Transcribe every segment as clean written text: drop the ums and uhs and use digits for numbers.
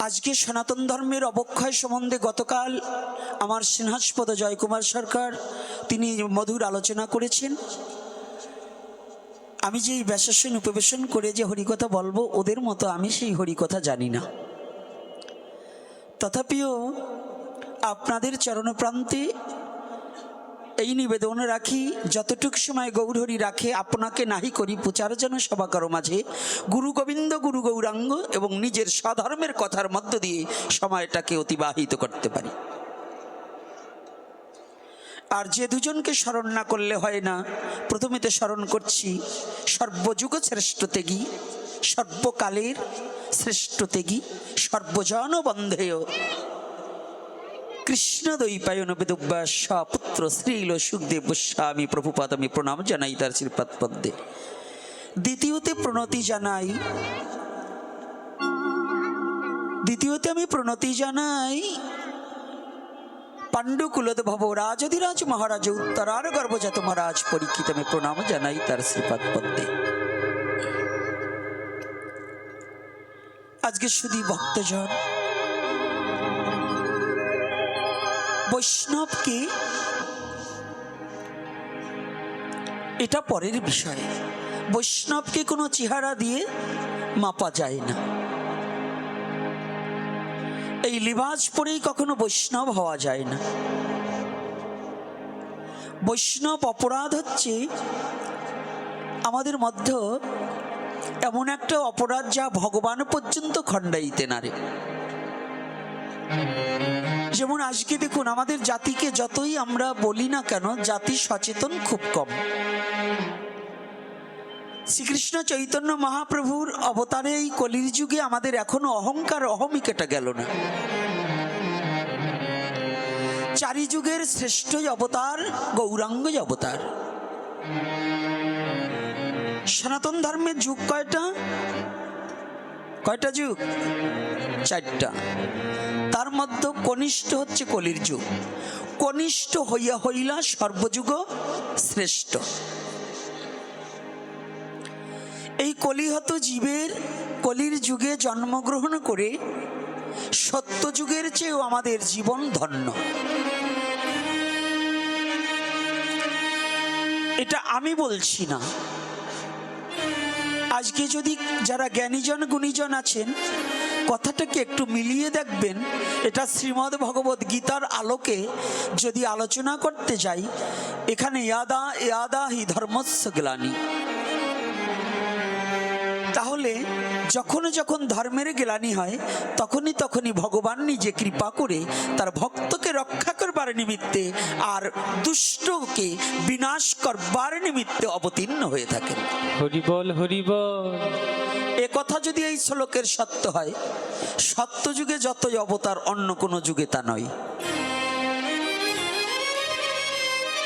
আজকে সনাতন ধর্মের অবক্ষয় সম্বন্ধে গতকাল আমার সিংহাসপদ জয়কুমার সরকার তিনি মধুর আলোচনা করেছেন। আমি যে এই ব্যাসাসন উপবেশন করে যে হরিকথা বলবো ওদের মতো আমি সেই হরিকথা জানি না, তথাপিও আপনাদের চরণপ্রান্তে এই নিবেদন রাখি, যতটুকু সময় গৌরহরি রাখে আপনাকে নাহি করি প্রচার যেন সভা করো মাঝে গুরু গোবিন্দ গুরু গৌরাঙ্গ এবং নিজের স্বধর্মের কথার মধ্য দিয়ে সময়টাকে অতিবাহিত করতে পারি। আর যে দুজনকে স্মরণ না করলে হয় না, প্রথমেতে স্মরণ করছি সর্বযুগ শ্রেষ্ঠ তেগী, সর্বকালের শ্রেষ্ঠ তেগী, সর্বজন বন্ধেয় কৃষ্ণ দ্বৈপায়ন বেদব্যাস পুত্র শ্রীল সুখদেব গোস্বামী প্রভুপাদ আমি প্রণাম জানাই তার শ্রীপাদ পদ্মে। দ্বিতীয়তে আমি প্রণতি জানাই পাণ্ডুকুলদ ভব রাজধিরাজ মহারাজ উত্তরার গর্ভজাত মহারাজ পরীক্ষিত আমি প্রণাম জানাই তার শ্রীপাদ পদ্মে। আজকে শুধু ভক্তজন বৈষ্ণবকে, এটা পরের বিষয়, বৈষ্ণবকে কোনো চেহারা দিয়ে মাপা যায় না। এই লিবাজ পরেই কখনো বৈষ্ণব হওয়া যায় না। বৈষ্ণব অপরাধ হচ্ছে আমাদের মধ্যে এমন একটা অপরাধ যা ভগবান পর্যন্ত খণ্ডাইতে নারে। যেমন আজকে দেখুন আমাদের জাতিকে যতই আমরা বলি না কেন, জাতি সচেতন খুব কম। শ্রীকৃষ্ণ চৈতন্য মহাপ্রভুর অবতারে এই কলির যুগে আমাদের এখনো অহংকার অহমিকাটা গেল না। চারি যুগের শ্রেষ্ঠ অবতার গৌরাঙ্গ অবতার। সনাতন ধর্মের যুগ কয়টা? কয়টা যুগ? চারটা। তার মধ্যে কনিষ্ঠ হচ্ছে কলির যুগ। কনিষ্ঠ হইয়া হইলা সর্বযুগ শ্রেষ্ঠ। এই কলিহত জীবের কলির যুগে জন্মগ্রহণ করে সত্যযুগের চেয়েও আমাদের জীবন ধন্য। এটা আমি বলছি না। আজকে যদি যারা জ্ঞানীজন গুণীজন আছেন কথাটাকে একটু মিলিয়ে দেখবেন, এটা শ্রীমদ্ ভগবদ গীতার আলোকে যদি আলোচনা করতে যাই, এখানে ইয়াদা ইয়াদা হি ধর্মস্য গ্লানি, তাহলে যখন যখন ধর্মের গ্লানি হয় তখনই ভগবান নিজে কৃপা করে তার ভক্তকে রক্ষা করবার নিমিত্তে আর দুষ্টকে বিনাশ করবার নিমিত্তে অবতীর্ণ হয়ে থাকেন। হরি বল হরি বল। এ কথা যদি এই শ্লোকের সত্য হয়, সত্য যুগে যতই অবতার অন্য কোনো যুগে তা নয়।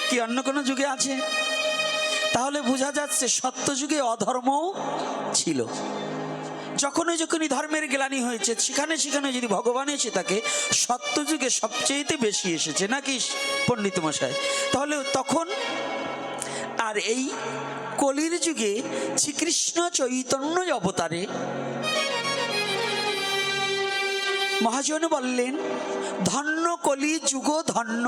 কি অন্য কোনো যুগে আছে? তাহলে বোঝা যাচ্ছে সত্য যুগে অধর্ম ছিল। যখনই ধর্মের গ্লানি হয়েছে সেখানে যদি ভগবান এসে থাকে, সত্য যুগে সবচেয়ে বেশি এসেছে নাকি পণ্ডিত মশাই? তাহলে তখন আর এই কলির যুগে শ্রীকৃষ্ণ চৈতন্য অবতারে মহাজন বললেন, ধন্য কলি যুগ ধন্য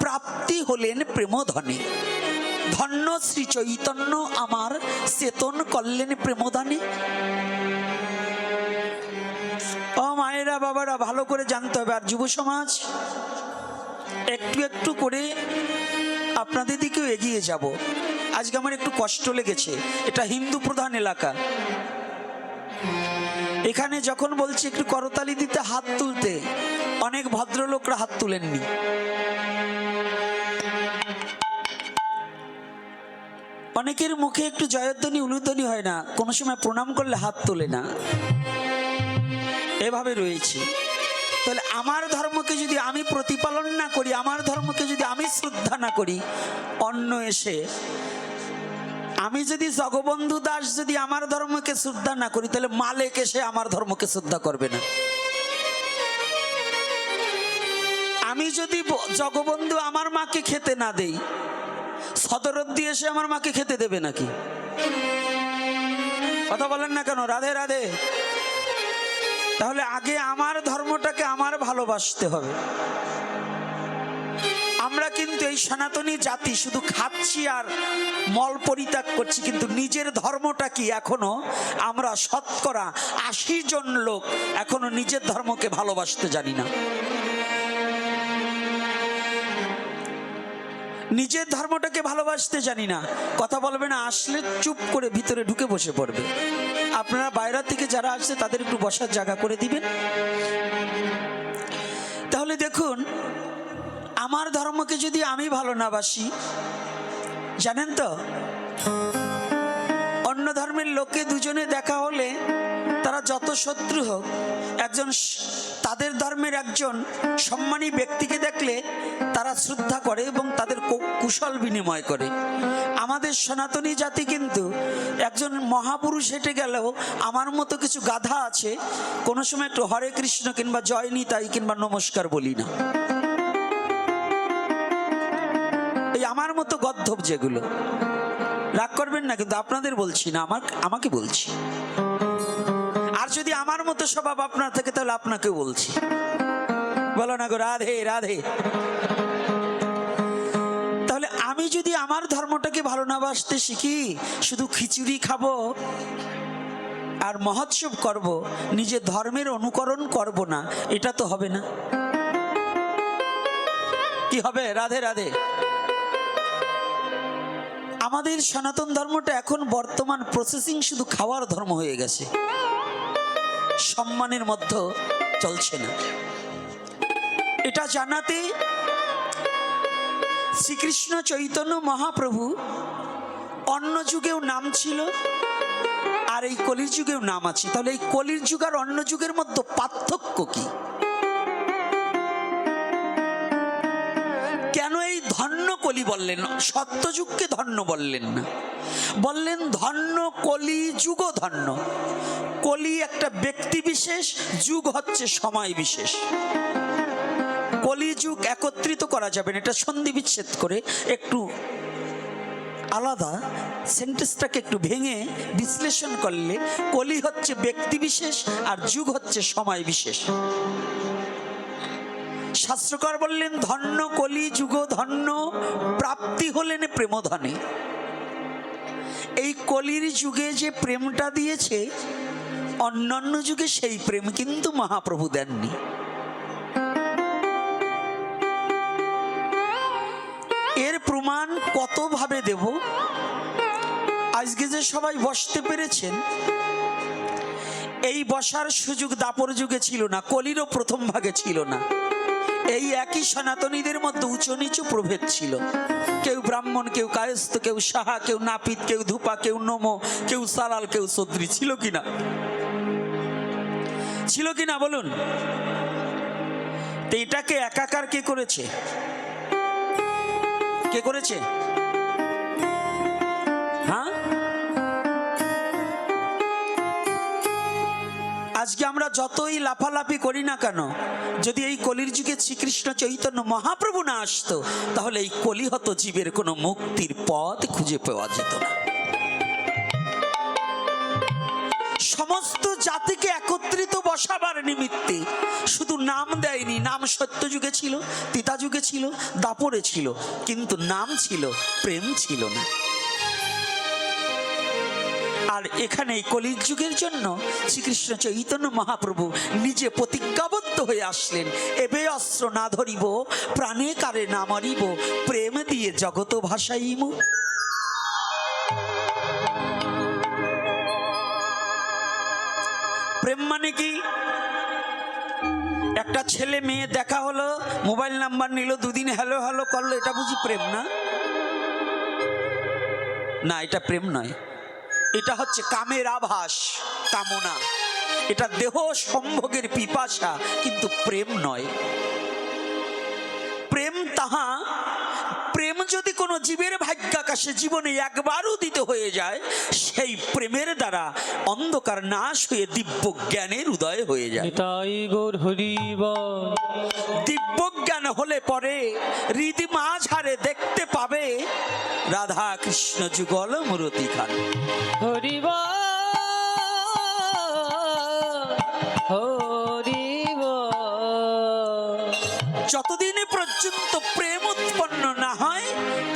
প্রাপ্তি হলেন প্রেম ধনে। ধন্য শ্রী চৈতন্য আমার চেতন করলেন প্রেমদানে। ও মায়েরা বাবারা, ভালো করে জানতে হবে। আর যুব সমাজ একটু একটু করে আপনাদের দিকেও এগিয়ে যাব। আজকে আমার একটু কষ্ট লেগেছে, এটা হিন্দু প্রধান এলাকা। এখানে যখন বলছি একটু করতালি দিতে, হাত তুলতে, অনেক ভদ্রলোকরা হাত তুলেননি। অনেকের মুখে একটু জয়ধ্বনি উলুধ্বনি হয় না, কোনো সময় প্রণাম করলে হাত তোলে না, এভাবে রয়েছে। তাহলে আমার ধর্মকে যদি আমি প্রতিপালন না করি, আমার ধর্মকে যদি আমি শ্রদ্ধা না করি, অন্য এসে আমি যদি জগবন্ধু দাস যদি আমার ধর্মকে শ্রদ্ধা না করি, তাহলে মালিক এসে আমার ধর্মকে শ্রদ্ধা করবে না। আমি যদি জগবন্ধু আমার মাকে খেতে না দেই, সদরত দিয়ে এসে আমার মাকে খেতে দেবে নাকি? কথা বলেন না কেন? রাধে রাধে। তাহলে আগে আমার ধর্মটাকে আমার ভালোবাসতে হবে। আমরা কিন্তু এই সনাতনী জাতি শুধু খাচ্ছি আর মল পরিত্যাগ করছি, কিন্তু নিজের ধর্মটা কি এখনো আমরা 80% লোক এখনো নিজের ধর্মকে ভালোবাসতে জানি না। নিজের ধর্মটাকে ভালোবাসতে জানি না। কথা বলবে না, আসলে চুপ করে ভিতরে ঢুকে বসে পড়বে। আপনারা বাইরে থেকে যারা আসছে তাদের একটু বসার জায়গা করে দিবেন। তাহলে দেখুন, আমার ধর্মকে যদি আমি ভালো না বাসি, জানেন তো অন্য ধর্মের লোকে দুজনে দেখা হলে তারা যত শত্রু হোক, একজন তাদের ধর্মের একজন সম্মানী ব্যক্তিকে দেখলে তারা শ্রদ্ধা করে এবং তাদের কুশল বিনিময় করে। আমাদের সনাতনী জাতি কিন্তু একজন মহাপুরুষ হেঁটে গেলেও আমার মতো কিছু গাধা আছে, কোনো সময় একটু হরে কৃষ্ণ কিংবা জয় নিতাই কিংবা নমস্কার বলি না। এই আমার মতো গদ্ধব যেগুলো, রাগ করবেন না কিন্তু আপনাদের বলছি না, আমাকে বলছি। আর যদি আমার মতো স্বভাব আপনার থেকে তাহলে আপনাকে বলছি। বলো না গো রাধে রাধে। তাহলে আমি যদি আমার ধর্মটাকে ভালো না বাসতে শিখি, শুধু খিচুড়ি খাবো আর মহোৎসব করব, নিজের ধর্মের অনুকরণ করব না, এটা তো হবে না। কি হবে? রাধে রাধে। আমাদের সনাতন ধর্মটা এখন বর্তমান প্রসেসিং শুধু খাওয়ার ধর্ম হয়ে গেছে, সম্মানের মধ্যে চলছে না। এটা জানাতে শ্রীকৃষ্ণ চৈতন্য মহাপ্রভু অন্য যুগেও নাম ছিল আর এই কলির যুগেও নাম আছে। তাহলে এই কলির যুগ আর অন্য যুগের মধ্যে পার্থক্য কি? কেন এই ধন্য কলি বললেন, সত্যযুগকে ধন্য বললেন না? বললেন ধন্য কলি যুগ ধন্য। কলি একটা ব্যক্তি বিশেষ, যুগ হচ্ছে সময় বিশেষ। কলি যুগ একত্রিত করা যাবে না, এটা সন্ধি বিচ্ছেদ করে একটু আলাদা সেন্টেন্সটাকে একটু ভেঙে বিশ্লেষণ করলে কলি হচ্ছে ব্যক্তি বিশেষ আর যুগ হচ্ছে সময় বিশেষ। শাস্ত্রকার বললেন ধন্য কলি যুগ ধন্য, প্রাপ্তি হলেন প্রেমধনে। এই কলির যুগে যে প্রেমটা দিয়েছে, অন্যান্য যুগে সেই প্রেম কিন্তু মহাপ্রভু দেননি। এর প্রমাণ কত ভাবে দেব? আজকে যে সবাই বসতে পেরেছেন, এই বসার সুযোগ দাপর যুগে ছিল না, কলিরও প্রথম ভাগে ছিল না। এই একই সনাতনীদের মধ্যে উঁচু নিচু প্রভেদ ছিল। কেউ ব্রাহ্মণ, কেউ কায়স্থ, কেউ সাহা, কেউ নাপিত, কেউ ধূপা, কেউ নমো, কেউ সালাল, কেউ সদ্রি। ছিল কিনা? ছিল কিনা বলুন? তো এটাকে একাকার কে করেছে? কে করেছে? হ্যাঁ, আজকে আমরা যতই লাফালাফি করি না কেন, যদি এই কলির যুগে শ্রীকৃষ্ণ চৈতন্য মহাপ্রভু না আসতো, তাহলে এই কলি হতো জীবের কোনো মুক্তির পথ খুঁজে পাওয়া যেত না। সমস্ত জাতিকে একত্রিত বসাবার নিমিত্তে শুধু নাম দেয়নি। নাম সত্য যুগে ছিল, তিতা যুগে ছিল, দাপরে ছিল, কিন্তু নাম ছিল, প্রেম ছিল না। আর এখানে কলির যুগের জন্য শ্রীকৃষ্ণ চৈতন্য মহাপ্রভু নিজে প্রতিজ্ঞাবদ্ধ হয়ে আসলেন, এবে অস্ত্র না ধরিব, প্রাণে কারে না মারিব, প্রেম দিয়ে জগত ভাসাইমু। প্রেম মানে কি? একটা ছেলে মেয়ে দেখা হলো, মোবাইল নাম্বার নিল, দুদিন হ্যালো হ্যালো করলো, এটা বুঝি প্রেম? না, না, এটা প্রেম নয়। এটা হচ্ছে কামের আভাস, কামনা। এটা দেহ সম্ভোগের পিপাসা, কিন্তু প্রেম নয়। প্রেম তাহা, প্রেম যদি কোনো জীবের ভাগ্যাকাশে জীবনে একবার উদিত হয়ে যায়, সেই প্রেমের দ্বারা অন্ধকার নাশ হয়ে দিব্য জ্ঞানের উদয় হয়ে যায়। তাই গৌর হরি বল। দিব্য জ্ঞান হলে পরে হৃদি মাঝারে দেখতে পাবে রাধা কৃষ্ণ যুগল মূরতি খান। হরি বল। যতদিন পর্যন্ত প্রেম উৎপন্ন না হয়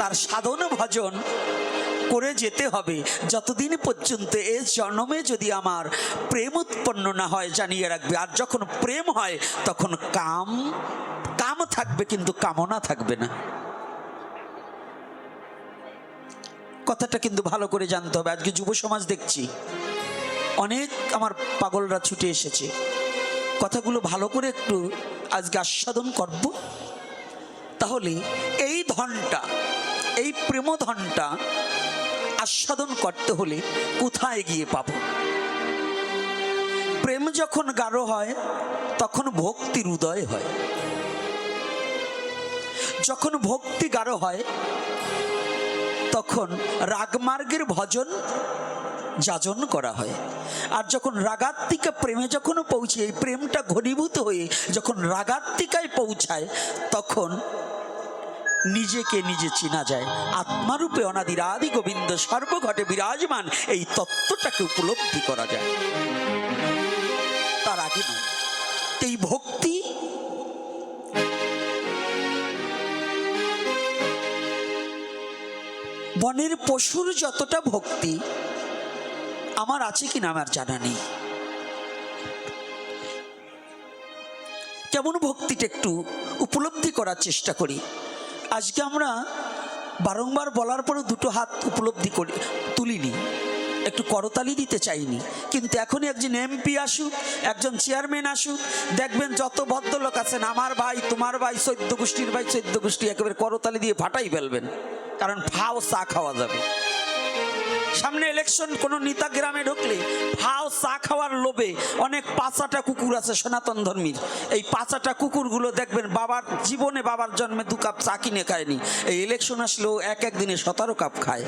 তার সাধন ভজন করে যেতে হবে। যতদিন পর্যন্ত এ জন্মে যদি আমার প্রেম উৎপন্ন না হয় জানিয়ে রাখবে। আর যখন প্রেম হয় তখন কাম থাকবে, কিন্তু কামনা থাকবে না। কথাটা কিন্তু ভালো করে জানতে হবে। আজকে যুব সমাজ দেখছি অনেক আমার পাগলরা ছুটে এসেছে, কথাগুলো ভালো করে একটু আজকে আস্বাদন করব। তাহলে এই ধনটা, এই প্রেম ধনটা আস্বাদন করতে হলে কোথায় গিয়ে পাবো? প্রেম যখন গাঢ় হয় তখন ভক্তির উদয় হয়। যখন ভক্তি গাঢ় হয় তখন রাগমার্গের ভজন যাজন করা হয়। আর যখন রাগাত্মিকা প্রেমে যখন পৌঁছে, এই প্রেমটা ঘনীভূত হয়ে যখন রাগাত্মিকায় পৌঁছায় তখন নিজেকে নিজে চেনা যায়। আত্মারূপে অনাদির আদি গোবিন্দ সর্বঘটে বিরাজমান, এই তত্ত্বটাকে উপলব্ধি করা যায়। তার আগে নয়। এই ভক্তি বনের পশুর যতটা ভক্তি আমার আছে কিনা আমার জানা নেই। কেমন ভক্তিটা একটু উপলব্ধি করার চেষ্টা করি। আজকে আমরা বারংবার বলার পরও দুটো হাত উপলব্ধি করি, তুলিনি, একটু করতালি দিতে চাইনি। কিন্তু এখনই একজন এমপি আসুক, একজন চেয়ারম্যান আসুক, দেখবেন যত ভদ্রলোক আছেন, আমার ভাই, তোমার ভাই, 14 গোষ্ঠীর ভাই, 14 গোষ্ঠী একেবারে করতালি দিয়ে ফাটাই ফেলবেন। কারণ ফাও চা খাওয়া যাবে। সামনে ইলেকশন, কোনো নেতা গ্রামে ঢুকলে ফাও চা খাওয়ার লোভে অনেক পাঁচাটা কুকুর আছে সনাতন ধর্মীর। এই পাঁচাটা কুকুরগুলো দেখবেন বাবার জীবনে, বাবার জন্মে 2 কাপ চা কিনে খায়নি। এই ইলেকশন আসলেও এক দিনে 17 কাপ খায়।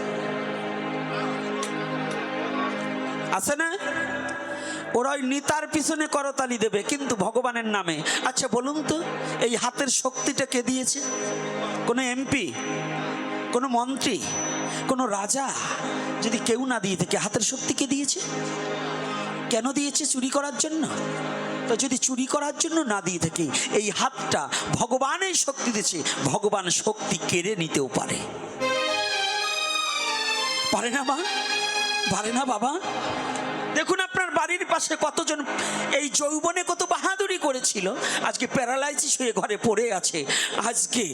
আছে না? ওরা ওই নেতার পিছনে করতালি দেবে কিন্তু ভগবানের নামে। আচ্ছা বলুন তো, এই হাতের শক্তিটা কে দিয়েছে? কোনো এমপি, কোনো মন্ত্রী, কোনো রাজা যদি কেউ না দিয়ে থাকে, হাতের শক্তি কে দিয়েছে? কেন দিয়েছে? চুরি করার জন্য? তো যদি চুরি করার জন্য না দিয়ে থাকে, এই হাতটা ভগবানের শক্তি দিয়েছে। ভগবান শক্তি কেড়ে নিতেও পারে। পারে না মা? পারে না বাবা? দেখুন আপনার বাড়ির পাশে কতজন এই যৌবনে কত বাহাদুরি করেছিল, আজকে প্যারালাইসিস হয়ে ঘরে পড়ে আছে। আজকে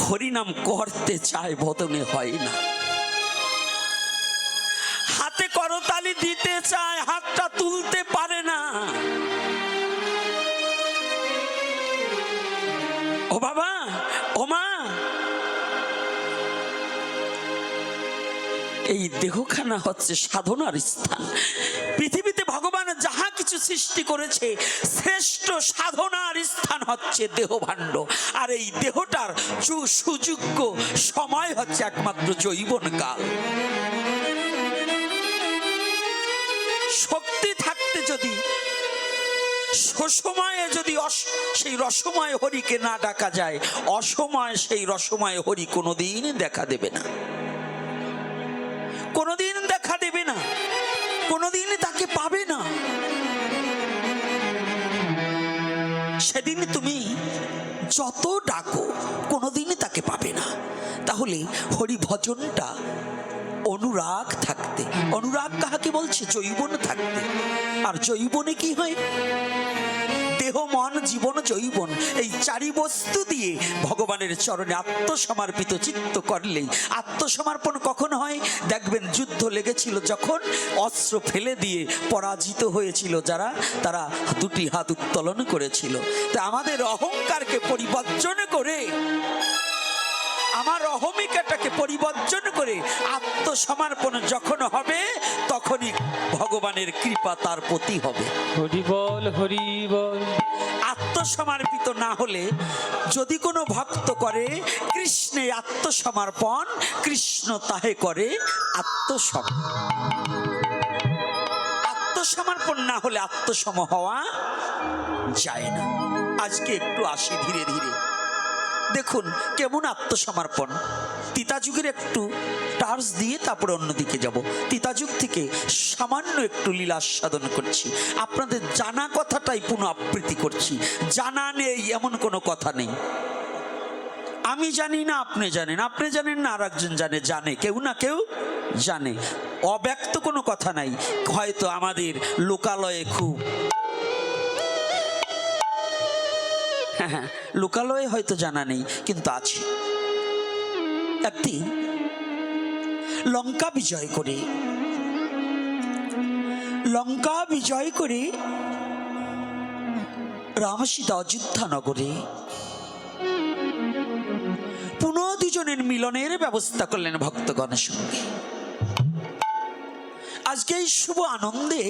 হরিনাম করতে চায়, বদনে হয় না। হাতে করতালি দিতে চায়, হাতটা তুলতে পারে না। ও বাবা, ও মা, এই দেহখানা হচ্ছে সাধনার স্থান। পৃথিবীতে ভগবান যাহা কিছু সৃষ্টি করেছে, শ্রেষ্ঠ সাধনার স্থান হচ্ছে দেহভাণ্ড। আর এই দেহটার সুযোগ্য সময় হচ্ছে একমাত্র যৌবনকাল। শক্তি থাকতে যদি সময়ে যদি সেই রসময় হরিকে না ডাকা যায়, অসময়ে সেই রসময় হরি কোনোদিন দেখা দেবে না, কোনোদিন দেখা দেবে না, কোনোদিন তাকে পাবে না। সেদিন তুমি যত ডাকো কোনোদিন তাকে পাবে না। তাহলে হরি ভজনটা অনুরাগ থাকতে, অনুরাগ কাহাকে বলছে? যৌবন থাকতে। আর যৌবনে কি হয়? দেহ, মন, জীবন, যৌবন, এই 4 বস্তু দিয়ে ভগবানের চরণে আত্মসমর্পিত চিত্ত করলেই। আত্মসমর্পণ কখন হয়? দেখবেন যুদ্ধ লেগেছিল যখন, অস্ত্র ফেলে দিয়ে পরাজিত হয়েছিল যারা, তারা 2টি হাত উত্তোলন করেছিল। তা আমাদের অহংকারকে পরিবর্জন করে, আমার অহমিকাটাকে পরিবর্জন করে আত্মসমর্পণ যখন হবে, তখনই ভগবানের কৃপা তার প্রতি হবে। হরি বল, হরি বল। আত্মসমর্পিত না হলে যদি কোনো ভক্ত করে কৃষ্ণে আত্মসমর্পণ, কৃষ্ণ তাহে করে আত্মসমর্পণ না হলে আত্মসম হওয়া যায় না। আজকে একটু আসি ধীরে ধীরে। দেখুন কেমন আত্মসমর্পণ। তিতা যুগের একটু টার্চ দিয়ে তারপরে অন্যদিকে যাব। তিতাযুগ থেকে সামান্য একটু লীলা আস্বাদন করছি, আপনাদের জানা কথাটাই পুনঃআবৃত্তি করছি। জানা নেই এমন কোনো কথা নেই। আমি জানি না, আপনি জানেন, আপনি জানেন না আর একজন জানে, জানে কেউ না কেউ জানে। অব্যক্ত কোনো কথা নাই। হয়তো আমাদের লোকালয়ে খুব হ্যাঁ লোকালয়ে হয়তো জানা নেই, কিন্তু আছে। একদিন লঙ্কা বিজয় করে রাম সীতা অযোধ্যা নগরে পুনঃ দুজনের মিলনের ব্যবস্থা করলেন ভক্তগণের সঙ্গে। আজকে এই শুভ আনন্দে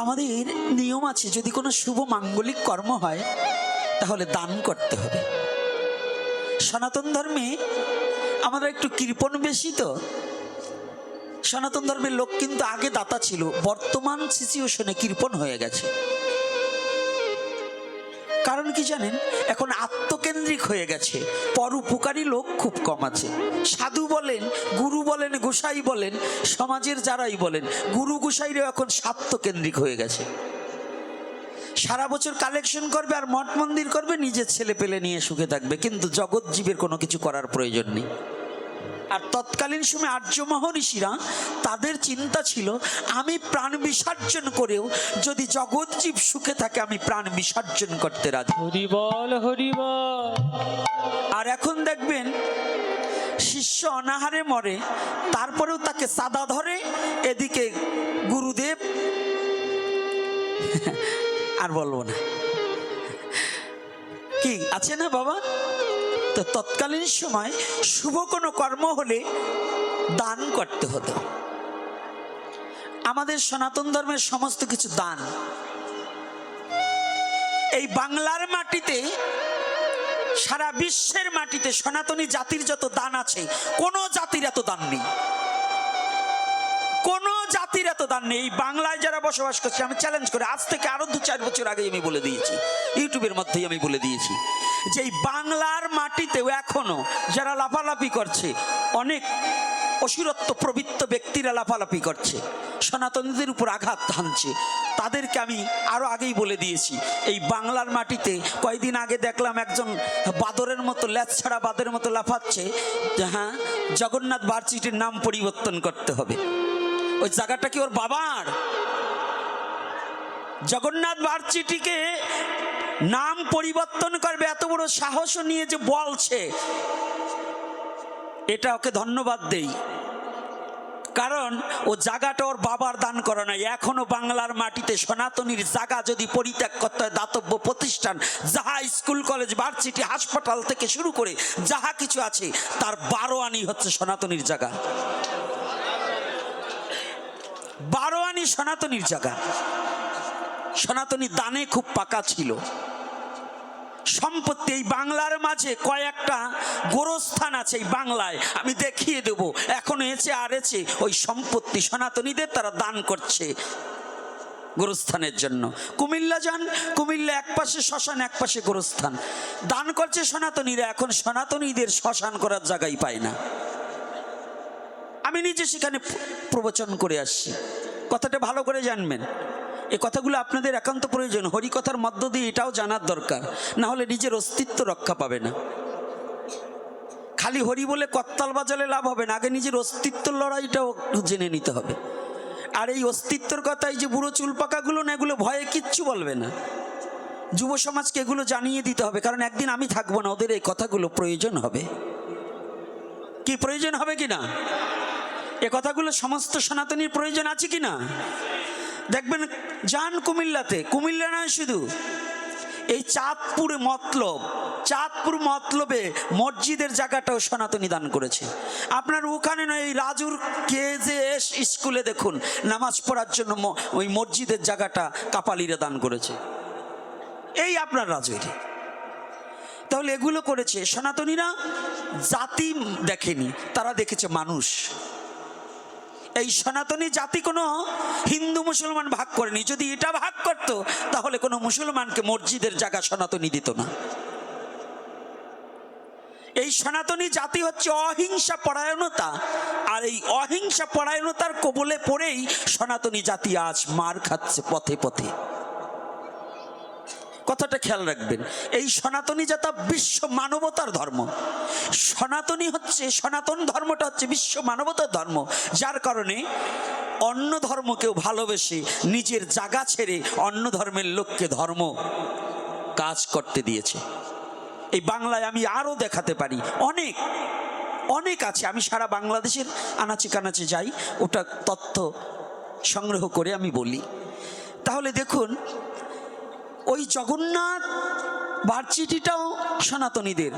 আমাদের নিয়ম আছে, যদি কোনো শুভ মাঙ্গলিক কর্ম হয় তাহলে দান করতে হবে। সনাতন ধর্মে আমাদের একটু কৃপণ বেশি, তো সনাতন ধর্মের লোক কিন্তু আগে দাতা ছিল, বর্তমান সিচুয়েশনে কৃপণ হয়ে গেছে। কারণ কি জানেন, এখন আত্মকেন্দ্রিক হয়ে গেছে, পরোপকারী লোক খুব কম আছে। সাধু বলেন, গুরু বলেন, গোসাই বলেন, সমাজের যারাই বলেন, গুরু গোসাইরাও এখন স্বার্থকেন্দ্রিক হয়ে গেছে। সারা বছর কালেকশন করবে আর মঠ মন্দির করবে, নিজের ছেলে পেলে নিয়ে সুখে থাকবে, কিন্তু জগৎ জীবের কোনো কিছু করার প্রয়োজন নেই। আর তৎকালীন সময় আর্য মহর্ষিরা, তাদের চিন্তা ছিল আমি প্রাণ বিসর্জন করেও যদি জগৎ জীব সুখে থাকে আমি প্রাণ বিসর্জন করতে রাজি। হরি বল হরি বল। আর এখন দেখবেন শিষ্য অনাহারে মরে, তারপরেও তাকে সাদা ধরে, এদিকে গুরুদেব আর বলবো না কি আছে না বাবা। তো তৎকালীন সময় শুভ কোনো কর্ম হলে দান করতে হতো। আমাদের সনাতন ধর্মের সমস্ত কিছু দান। এই বাংলার মাটিতে, সারা বিশ্বের মাটিতে সনাতনী জাতির যত দান আছে, কোনো জাতির এত দান নেই, কোনো জাতির এত দান নেই। এই বাংলায় যারা বসবাস করছে, আমি চ্যালেঞ্জ করে আজ থেকে আরো 2-4 বছর আগে আমি বলে দিয়েছি, ইউটিউবের মধ্যেই আমি বলে দিয়েছি যে এই বাংলার মাটিতেও এখনো যারা লাফালাফি করছে, অনেক অসুরত্ব প্রবৃত্ত ব্যক্তিরা লাফালাফি করছে, সনাতনীদের উপর আঘাত হানছে, তাদেরকে আমি আরো আগেই বলে দিয়েছি। এই বাংলার মাটিতে কয়েকদিন আগে দেখলাম একজন বাদরের মতো, ল্যাচ ছাড়া বাদরের মতো লাফাচ্ছে, হ্যাঁ জগন্নাথ ভার্সিটির নাম পরিবর্তন করতে হবে। ওই জায়গাটা কি ওর বাবার? জগন্নাথ ভার্সিটিকে নাম পরিবর্তন করবে এত বড় সাহস নিয়ে যে বলছে, এটা ওকে ধন্যবাদ দেই। কারণ ও জায়গাটা ওর বাবার দান করা নাই। এখনো বাংলার মাটিতে সনাতনীর জায়গা যদি পরিত্যাগ করতে হয়, দাতব্য প্রতিষ্ঠান যাহা স্কুল কলেজ ভার্সিটি হাসপাতাল থেকে শুরু করে যাহা কিছু আছে, তার 12 আনি হচ্ছে সনাতনীর জায়গা। 12 আনি সনাতনীর জায়গা। সনাতনী দানে খুব পাকা ছিল। সম্পত্তি এই বাংলার মাঝে কয়েকটা গোরস্থান আছে এই বাংলায়, আমি দেখিয়ে দেব। এখন এসে আর এসে ওই সম্পত্তি সনাতনীদের তারা দান করছে গোরস্থানের জন্য। কুমিল্লা যান, কুমিল্লা এক পাশে শ্মশান, এক পাশে গোরস্থান, দান করছে সনাতনীরা। এখন সনাতনীদের শ্মশান করার জায়গাই পায় না। আমি নিজে সেখানে প্রবচন করে আসছি, কথাটা ভালো করে জানবেন। এই কথাগুলো আপনাদের একান্ত প্রয়োজন। হরিকথার মধ্য দিয়ে এটাও জানার দরকার, না হলে নিজের অস্তিত্ব রক্ষা পাবে না। খালি হরি বলে করতাল বাজালে লাভ হবে না, আগে নিজের অস্তিত্বের লড়াইটাও জেনে নিতে হবে। আর এই অস্তিত্বের কথা, এই যে বুড়ো চুল পাকাগুলো না, এগুলো ভয়ে কিচ্ছু বলবে না। যুব সমাজকে এগুলো জানিয়ে দিতে হবে, কারণ একদিন আমি থাকবো না, ওদের এই কথাগুলো প্রয়োজন হবে। কি প্রয়োজন হবে কিনা? এ কথাগুলো সমস্ত সনাতনীর প্রয়োজন আছে কিনা? দেখবেন যান কুমিল্লাতে, কুমিল্লা নয় শুধু, এই চাঁদপুর মতলবে মসজিদের জায়গাটাও সনাতনী দান করেছে। আপনার ওখানে নয়, এই রাজুর KJS স্কুলে দেখুন, নামাজ পড়ার জন্য ওই মসজিদের জায়গাটা কাপালিরা দান করেছে, এই আপনার রাজুর। তাহলে এগুলো করেছে সনাতনীরা। জাতি দেখেনি, তারা দেখেছে মানুষ। এই সনাতনী জাতি কোনো হিন্দু মুসলমান ভাগ করেনি। যদি এটা ভাগ করতো তাহলে কোনো মুসলমানকে মসজিদের জায়গা সনাতনী দিত না। এই সনাতনী জাতি হচ্ছে অহিংসা পরায়ণতা, আর এই অহিংসা পরায়ণতার কবলে পড়েই সনাতনী জাতি আজ মার খাচ্ছে পথে পথে। কথাটা খেয়াল রাখবেন, এই সনাতনী জাতি বিশ্ব মানবতার ধর্ম। সনাতন ধর্মটা হচ্ছে বিশ্ব মানবতার ধর্ম, যার কারণে অন্য ধর্মকেও ভালোবেসে নিজের জায়গা ছেড়ে অন্য ধর্মের লোককে ধর্ম কাজ করতে দিয়েছে। এই বাংলায় আমি আরও দেখাতে পারি, অনেক অনেক আছে। আমি সারা বাংলাদেশের আনাচে কানাচে যাই, ওটা তথ্য সংগ্রহ করে আমি বলি। তাহলে দেখুন, ওই জগন্নাথ বারচিটিটাও সনাতনীদের,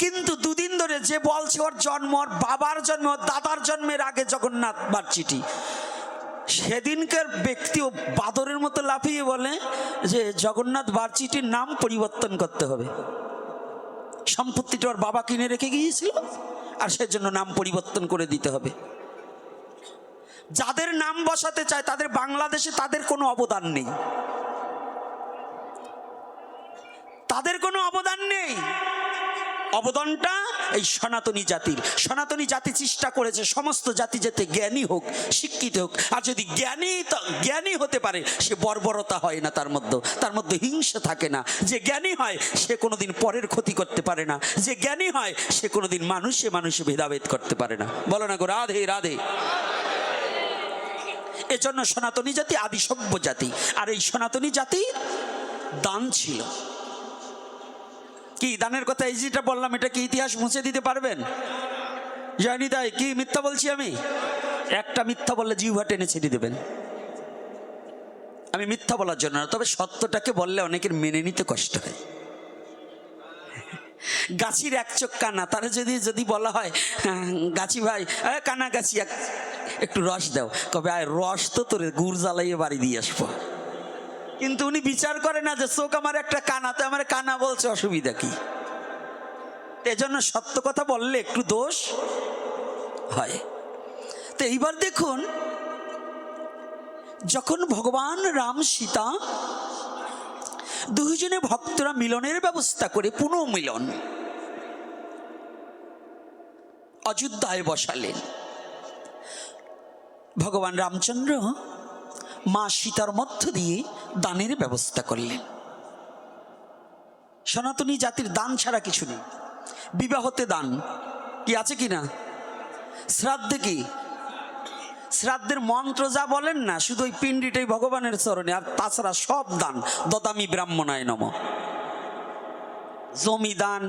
কিন্তু দুদিন ধরে যে বলছে ওর জন্ম, ওর বাবার জন্ম, ওর দাদার জন্মের আগে জগন্নাথ বারচিটি, সেদিনকার ব্যক্তিও বাদরের মতো লাফিয়ে বলে যে জগন্নাথ বারচিটির নাম পরিবর্তন করতে হবে। সম্পত্তিটা ওর বাবা কিনে রেখে গিয়েছিল, আর সেজন্য নাম পরিবর্তন করে দিতে হবে। যাদের নাম বসাতে চায় তাদের বাংলাদেশে তাদের কোনো অবদান নেই, তাদের কোনো অবদান নেই। অবদানটা এই সনাতনী জাতির। সনাতনী জাতি চেষ্টা করেছে সমস্ত জাতি যাতে জ্ঞানী হোক, শিক্ষিত হোক। আর যদি জ্ঞানী হতে পারে, সে বর্বরতা হয় না, তার মধ্যে হিংসা থাকে না। যে জ্ঞানী হয় সে কোনোদিন পরের ক্ষতি করতে পারে না। যে জ্ঞানী হয় সে কোনোদিন মানুষে ভেদাভেদ করতে পারে না। বলো না গো রাধে রাধে। এজন্য সনাতনী জাতি আদি সভ্য জাতি। আর এই সনাতনী জাতি দান ছিল। কি দানের কথা এই যেটা বললাম, এটা কি ইতিহাস মুছে দিতে পারবেন? জানি তাই কি মিথ্যা বলছি আমি? একটা মিথ্যা বললে জিহ্বা টেনে ছেড়ে দেবেন। আমি মিথ্যা বলার জন্য না, তবে সত্যটাকে বললে অনেকের মেনে নিতে কষ্ট হয়। গাছির এক চোখ কানা, তারা যদি বলা হয় গাছি ভাই কানা গাছি একটু রস দাও, কবে আয় রস তো তোরে গুড় জ্বালাইয়ে বাড়ি দিয়ে আসবো। কিন্তু উনি বিচার করে না যে চোখ আমার একটা কানা, তো আমার কানা বলছে, অসুবিধা কি? এজন্য সত্য কথা বললে একটু দোষ হয়। তো এইবার দেখুন, যখন ভগবান রাম সীতা দুইজনে ভক্তরা মিলনের ব্যবস্থা করে পুনঃমিলন অযোধ্যায় বসালেন, ভগবান রামচন্দ্র মা সীতার মধ্য দিয়ে দানের ব্যবস্থা করলেন। সনাতনী জাতির দান ছাড়া কিছু নেই। বিবাহতে দান কি আছে কি না? শ্রাদ্ধে কি? শ্রাদ্ধের মন্ত্র যা বলেন না, শুধু ওই পিণ্ডিটাই ভগবানের চরণে, আর তাছাড়া সব দান। দদামি ব্রাহ্মণায় নমঃ। জমি দান,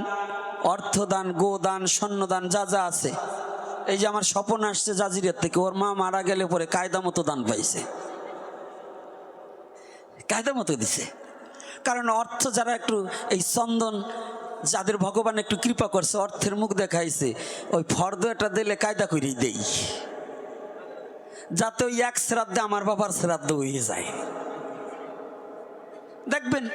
অর্থদান, গোদান, স্বর্ণদান, যা যা আছে। এই যে আমার স্বপন আসছে জাজিরের থেকে, ওর মা মারা গেলে পরে কায়দা মতো দান পাইছে, কায়দা মতো দিছে। কারণ অর্থ যারা একটু এই চন্দন, যাদের ভগবান একটু কৃপা করছে, অর্থের মুখ দেখাইছে, ওই ফর্দ এটা দিলে কায়দা করেই দেই, যাতে ওই এক শ্রাদ্ধে আমার বাবার শ্রাদ্ধ হয়ে যায়। দেখবেন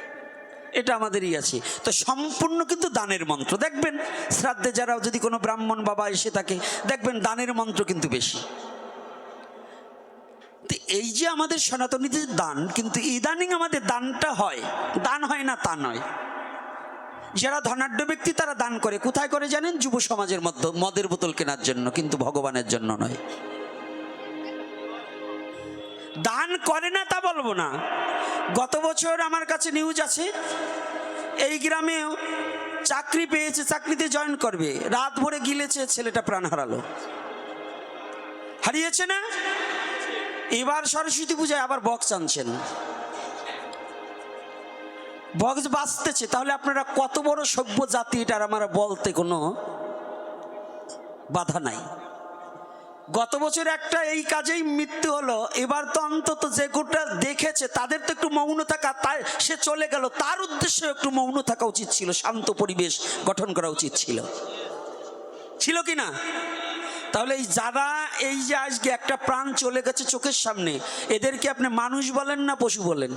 এটা আমাদেরই আছে। তো সম্পূর্ণ কিন্তু দানের মন্ত্র। দেখবেন শ্রাদ্ধে যারা যদি কোনো ব্রাহ্মণ বাবা এসে থাকে, দেখবেন দানের মন্ত্র কিন্তু বেশি। এই যে আমাদের সনাতনীদের দান, কিন্তু ইদানিং আমাদের দানটা হয়, দান হয় না তা নয়। যারা ধনাঢ্য ব্যক্তি তারা দান করে, কোথায় করে জানেন? যুব সমাজের মধ্যে মদের বোতল কেনার জন্য, কিন্তু ভগবানের জন্য নয়। দান করে না তা বলবো না। গত বছর আমার কাছে নিউজ আছে, এই গ্রামেও চাকরি পেয়েছে, চাকরিতে জয়েন করবে, রাত ভরে গিলেছে, ছেলেটা প্রাণ হারালো। হারিয়েছে না? এবার সরস্বতী পূজায় আবার বক্স আনছেন, বক্স বাজতেছে। তাহলে আপনারা কত বড় সভ্য জাতি, এটার আমার বলতে কোনো বাধা নাই। গত বছর একটা এই কাজেই মৃত্যু হলো, এবার তো অন্তত যে গোটা দেখেছে তাদের তো একটু মৌন থাকা, তাই সে চলে গেল, তার উদ্দেশ্যে একটু মৌন থাকা উচিত ছিল, শান্ত পরিবেশ গঠন করা উচিত ছিল কি না? তাহলে এই যারা এই যে আজকে একটা প্রাণ চলে গেছে চোখের সামনে, এদেরকে আপনি মানুষ বলেন না পশু বলেন?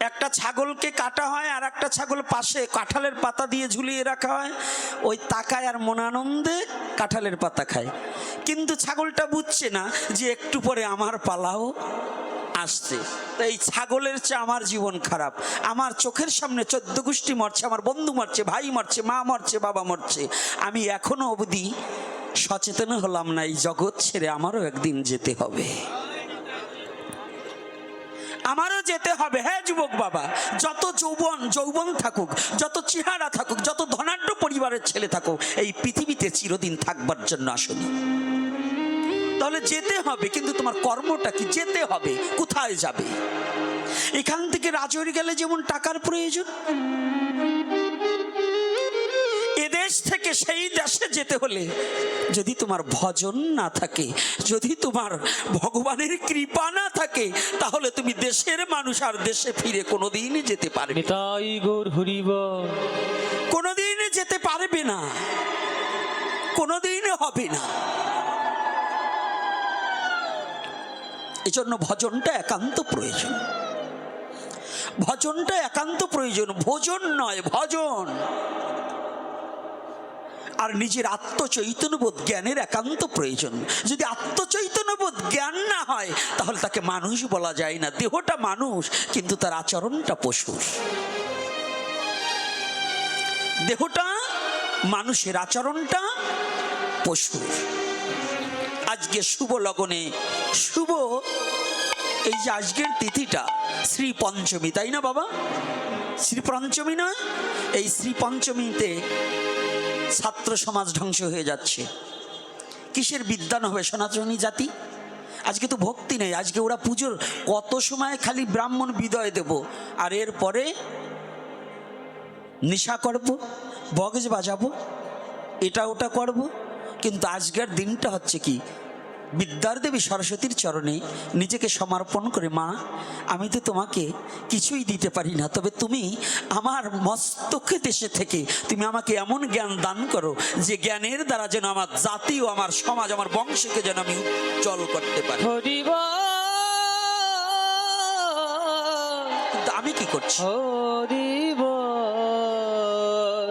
একটা ছাগলকে কাটা হয়, আর একটা ছাগল পাশে কাঁঠালের পাতা দিয়ে ঝুলিয়ে রাখা হয়, ওই তাকায় আর মনানন্দে কাঁঠালের পাতা খায়। কিন্তু ছাগলটা বুঝছে না যে একটু পরে আমার পালাও আসছে। তো এই ছাগলের চেয়ে আমার জীবন খারাপ। আমার চোখের সামনে 14 গোষ্ঠী মরছে, আমার বন্ধু মরছে, ভাই মরছে, মা মরছে, বাবা মরছে। আমি এখনো অবধি সচেতন হলাম না, এই জগৎ ছেড়ে আমারও একদিন যেতে হবে, আমারও যেতে হবে। হ্যাঁ যুবক বাবা, যত যৌবন থাকুক, যত চেহারা থাকুক, যত ধনাঢ্য পরিবারের ছেলে থাকুক, এই পৃথিবীতে চিরদিন থাকবার জন্য আসনি। তাহলে যেতে হবে, কিন্তু তোমার কর্মটা কি? যেতে হবে, কোথায় যাবে? এখান থেকে রাজৌরি গেলে যেমন টাকার প্রয়োজন, এদেশ থেকে সেই দেশে যেতে হলে যদি তোমার ভজন না থাকে, যদি তোমার ভগবানের কৃপা না থাকে, তাহলে তুমি দেশের মানুষ আর দেশে ফিরে কোনোদিন যেতে পারবে না। নিতাই গৌর হরি বল। কোনোদিন যেতে পারবে না, কোনোদিন হবে না। এজন্য ভজনটা একান্ত প্রয়োজন, ভজনটা একান্ত প্রয়োজন, ভোজন নয়, ভজন। আর নিজের আত্মচৈতন্যবোধ জ্ঞানের একান্ত প্রয়োজন। যদি আত্মচৈতন্যবোধ জ্ঞান না হয়, তাহলে তাকে মানুষ বলা যায় না। দেহটা মানুষ, কিন্তু তার আচরণটা পশুর। দেহটা মানুষের, আচরণটা পশুর। আজকে শুভ লগনে, শুভ এই যে আজকের তিথিটা শ্রী পঞ্চমী, তাই না বাবা? শ্রী পঞ্চমী না? এই শ্রী পঞ্চমীতে ছাত্র সমাজ ধ্বংস হয়ে যাচ্ছে। কিসের বিদ্বান হবে সনাতনী জাতি? আজকে তো ভক্তি নেই। আজকে ওরা পুজোর কত সময় খালি ব্রাহ্মণ বিদয় দেব, আর এরপরে নেশা করব, বক্স বাজাবো, এটা ওটা করব। কিন্তু আজকের দিনটা হচ্ছে কি, বিদ্যার দেবী সরস্বতীর চরণে নিজেকে সমর্পণ করে, মা আমি তো তোমাকে কিছুই দিতে পারি না, তবে তুমি আমার মস্তকে দেশে থেকে তুমি আমাকে এমন জ্ঞান দান করো যে জ্ঞানের দ্বারা যেন আমার জাতি ও আমার সমাজ, আমার বংশকে যেন আমি উজ্জ্বল করতে পারি। হরি বল। কিন্তু আমি কি করছি? হরি বল।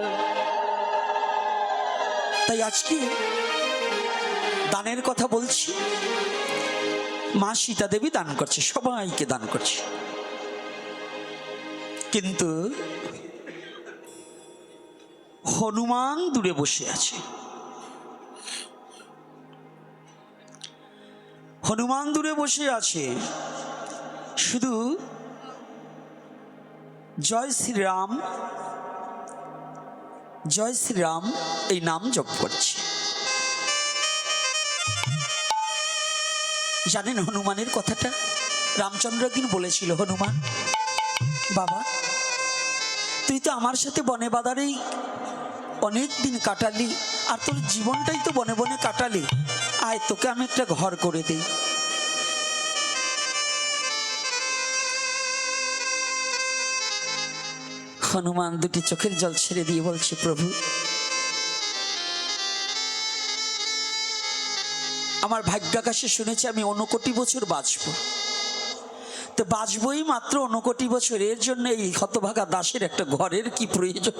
তাই আজকে দানের কথা বলছি। মা সীতা দেবী দান করছে, সবাইকে দান করছে, কিন্তু হনুমান দূরে বসে আছে। হনুমান দূরে বসে আছে, শুধু জয় শ্রীরাম, জয় শ্রীরাম এই নাম জপ করছে। জানেন হনুমানের কথাটা? রামচন্দ্র একদিন বলেছিল, হনুমান বাবা তুই তো আমার সাথে বনে বাদারেই অনেক দিন কাটালি, আর তোর জীবনটাই তো বনে বনে কাটালি, আয় তোকে আমি একটা ঘর করে দিই। হনুমান দুটি চোখের জল ছেড়ে দিয়ে বলছে, প্রভু আমার ভাগ্যাকাশে শুনেছি আমি 59 কোটি বছর বাঁচব, তো বাঁচবই মাত্র 59 কোটি বছর, এর জন্য এই হতভাগা দাসের একটা ঘরের কি প্রয়োজন?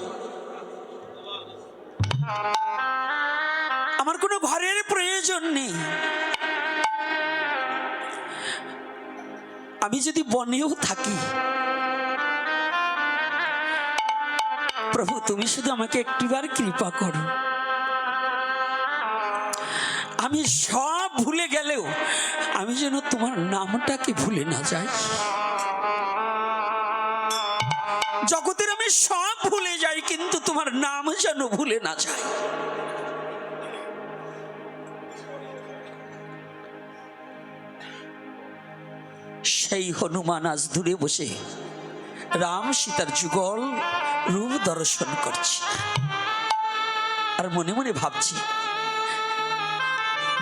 আমার কোনো ঘরের প্রয়োজন নেই। আমি যদি বনেও থাকি, প্রভু তুমি শুধু আমাকে একটিবার কৃপা করো, আমি সব ভুলে গেলেও আমি যেন তোমার নামটাকে ভুলে না যাই। জগতের আমি সব ভুলে যাই, কিন্তু তোমার নাম যেন ভুলে না যাই। সেই হনুমান আজ দূরে বসে রাম সীতার যুগল রূপ দর্শন করছে, আর মনে মনে ভাবছি,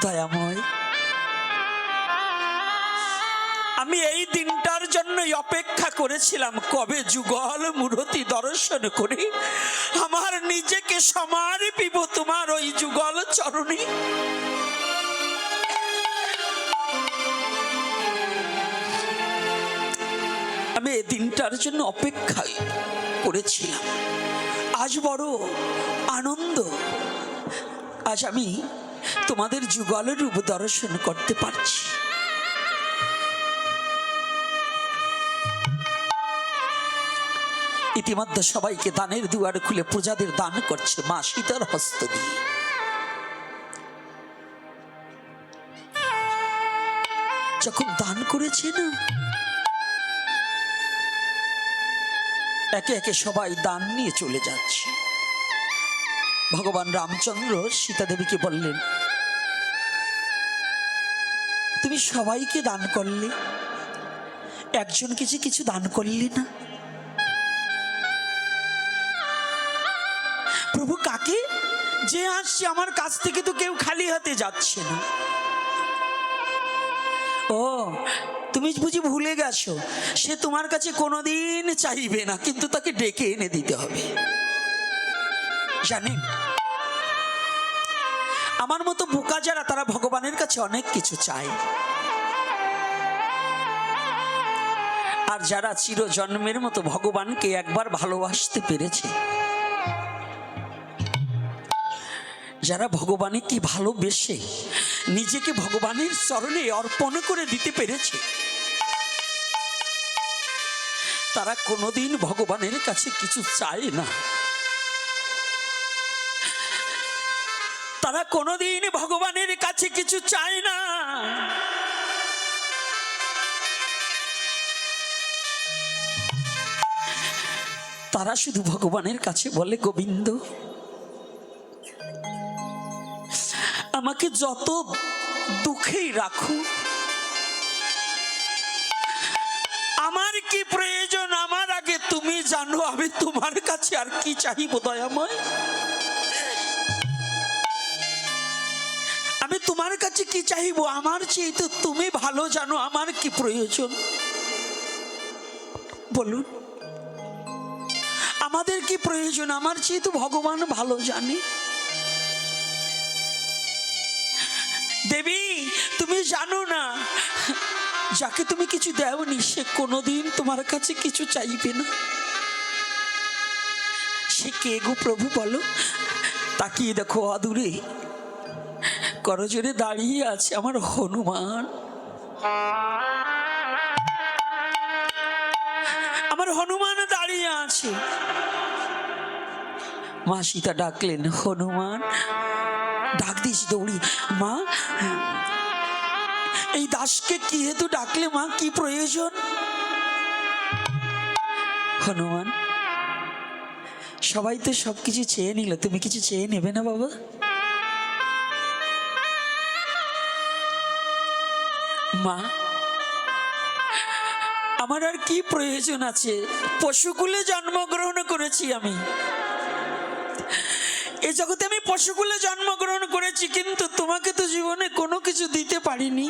দয়াময় আমি এই দিনটার জন্যই অপেক্ষা করেছিলাম, কবে যুগল মূরতি দর্শন করে আমার নিজেকে সমর্পিব তোমার ওই যুগল চরণে। আমি এই দিনটার জন্য অপেক্ষা করেছিলাম। আজ বড় আনন্দ, আজ আমি তোমাদের যুগল রূপ দর্শন করতে পারছি। ইতিমধ্যে সবাইকে দানের দুয়ার খুলে প্রজাদের দান করছে মা সীতার হস্ত দিয়ে। যখন দান করেছে না, একে একে সবাই দান নিয়ে চলে যাচ্ছে। ভগবান রামচন্দ্র সীতা দেবীকে বললেন, তুমি সবাইকে দান করলে, একজন কিছু দান করলে না? প্রভু, কাকে? যে আসছে আমার কাছ থেকে তো কেউ খালি হাতে যাচ্ছে না। ও, তুমি বুঝি ভুলে গেছো, সে তোমার কাছে কোনোদিন চাইবে না, কিন্তু তাকে ডেকে এনে দিতে হবে। জানেন, আমার মতো বোকা যারা, তারা ভগবানের কাছে অনেক কিছু চায়, আর যারা চিরজন্মের মতো ভগবানকে একবার ভালোবাসতে পেরেছে, যারা ভগবানকে ভালোবেসে নিজেকে ভগবানের চরণে অর্পণ করে দিতে পেরেছে, তারা কোনোদিন ভগবানের কাছে কিছু চায় না। তারা কোনোদিন ভগবানের কাছে কিছু চায় না। তারা শুধু ভগবানের কাছে বলে, গোবিন্দ, আমাকে যত দুঃখেই রাখো, আমার কি প্রয়োজন আমার আগে তুমি জানো, আমি তোমার কাছে আর কি চাইব দয়াময়? আমি তোমার কাছে কি চাইব? আমার চেয়ে তো তুমি ভালো জানো আমার কি প্রয়োজন। বলুন, আমাদের কি প্রয়োজন? আমার চেয়ে তো ভগবান ভালো জানে। দেবী, তুমি জানো না, যাকে তুমি কিছু দেওনি সে কোনোদিন তোমার কাছে কিছু চাইবে না। সে কে গো প্রভু বলো? তাকিয়ে দেখো, অদূরে করজোরে দাঁড়িয়ে আছে আমার হনুমান। আমার হনুমান দাঁড়িয়ে আছে। মা সীতা ডাকলেন, হনুমান। ডাক দিস দৌড়ি, মা এই দাসকে কি হেতু ডাকলে মা? কি প্রয়োজন? হনুমান, সবাই তো সবকিছু চেয়ে নিল, তুমি কিছু চেয়ে নেবে না বাবা? মা, আমার আর কি প্রয়োজন আছে? পশুকুলে জন্মগ্রহণ করেছি আমি, এই জগতে আমি পশুকুলে জন্মগ্রহণ করেছি, কিন্তু তোমাকে তো জীবনে কোনো কিছু দিতে পারিনি।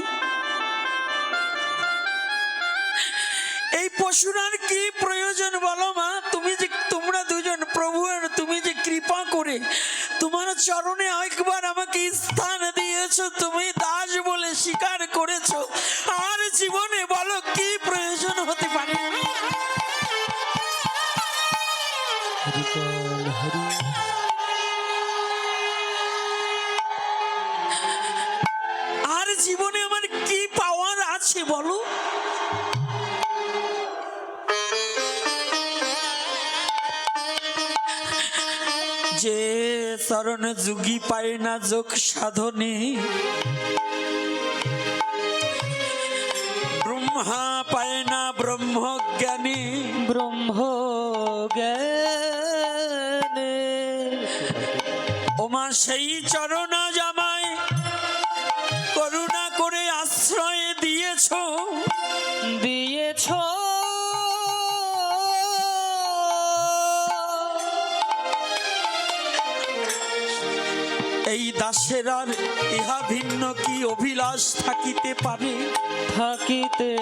এই পশুর আর কি প্রয়োজন বলো মা? তুমি যে, তোমরা দুজন প্রভু, আর তুমি যে কৃপা করে তোমার চরণে একবার আমাকে স্থান দিয়েছো, তুমি দাস বলে স্বীকার করেছো, আর জীবনে বলো কি প্রয়োজন হতে পারে? আর জীবনে আমার কি পাওয়ার আছে বলো? যে চরণ যুগী পায় না যোগ সাধনে, ব্রহ্মা পায় না ব্রহ্ম জ্ঞানী, ব্রহ্ম জ্ঞানে। ওমা সেই চরণ জামায় করুণা করে আশ্রয় দিয়েছো, দিয়েছ এই দাসের আর ইহা ভিন্ন কি অভিলাষ থাকিতে পারে? থাকিতে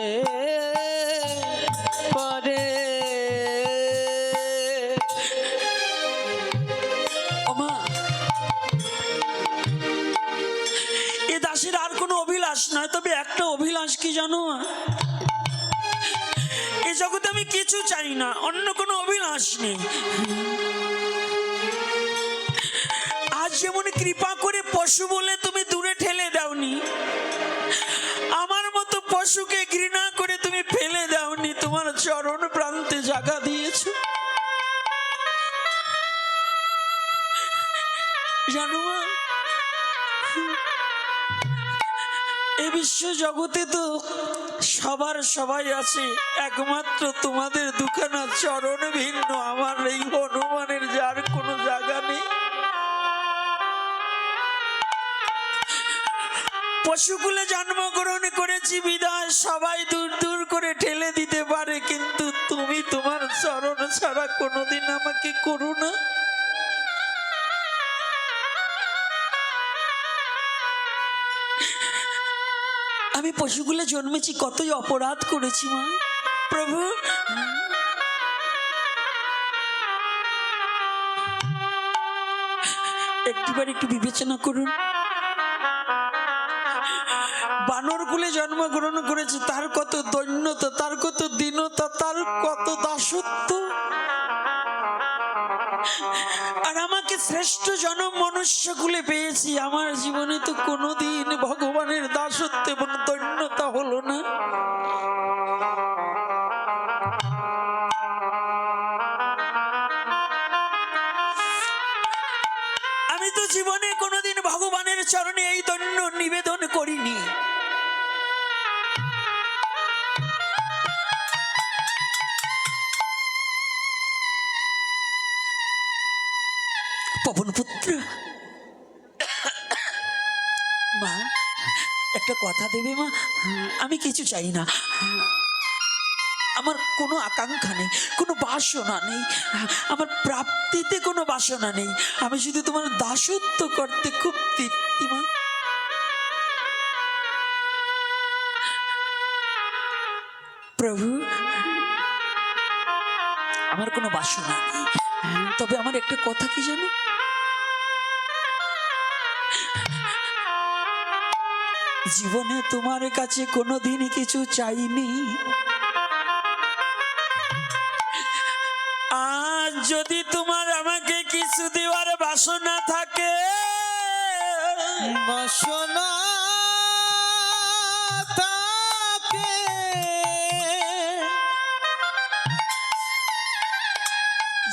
পারে। ওমা, এ দাসের আর কোনো অভিলাষ নয়, তবে একটা অভিলাষ কি জানো? এই জগতে আমি কিছু চাই না, অন্য কোনো অভিলাষ নেই। আজ যেমন কৃপা করে পশু বলে তুমি দূরে ঠেলে দাওনি, আমার মতো পশুকে ঘৃণা করে তুমি ফেলে দাওনি, তোমার চরণ প্রান্তে জায়গা দিয়েছো। এই বিশ্ব জগতে তো সবার সবাই আছে, একমাত্র তোমাদের দুখানা চরণ ভিন্ন আমার এই হনুমানের যার কোনো জায়গা নেই। পশুকুলে জন্মগ্রহণ করেছি বিদায় সবাই দূর দূর করে ঠেলে দিতে পারে, কিন্তু তুমি তোমার চরণ ছাড়া কোনোদিন আমাকে করো না। আমি পশুকুলে জন্মেছি, কতই অপরাধ করেছি মা। প্রভু একটিবার একটু বিবেচনা করুন। বানর কুলে জন্মগ্রহণ করেছে, তার কত দৈন্যতা, তার কত দীনতা, তার কত দাসত্ব। আর আমাকে শ্রেষ্ঠ জনম মনুষ্য কুলে পেয়েছি, আমার জীবনে তো কোনোদিন ভগবানের দাসত্ব এবং দৈন্যতা হলো না। আমি তো জীবনে কোনোদিন ভগবানের চরণে এই দৈন্য নিবেদন করিনি। পবন পুত্র, মা একটা কথা দেবে মা? আমি কিছু চাই না, আমার কোনো আকাঙ্ক্ষা নেই, কোনো বাসনা নেই, আমার প্রাপ্তিতে কোনো বাসনা নেই। আমি শুধু তোমার দাসত্ব করতে খুব তৃপ্তি মা। প্রভু আমার কোনো বাসনা নেই, তবে আমার একটা কথা কি জানো, জীবনে তোমার কাছে কোনোদিন কিছু চাইনি। আজ যদি তোমার আমাকে কিছু দেওয়ার বাসনা থাকে, বাসনা তাকে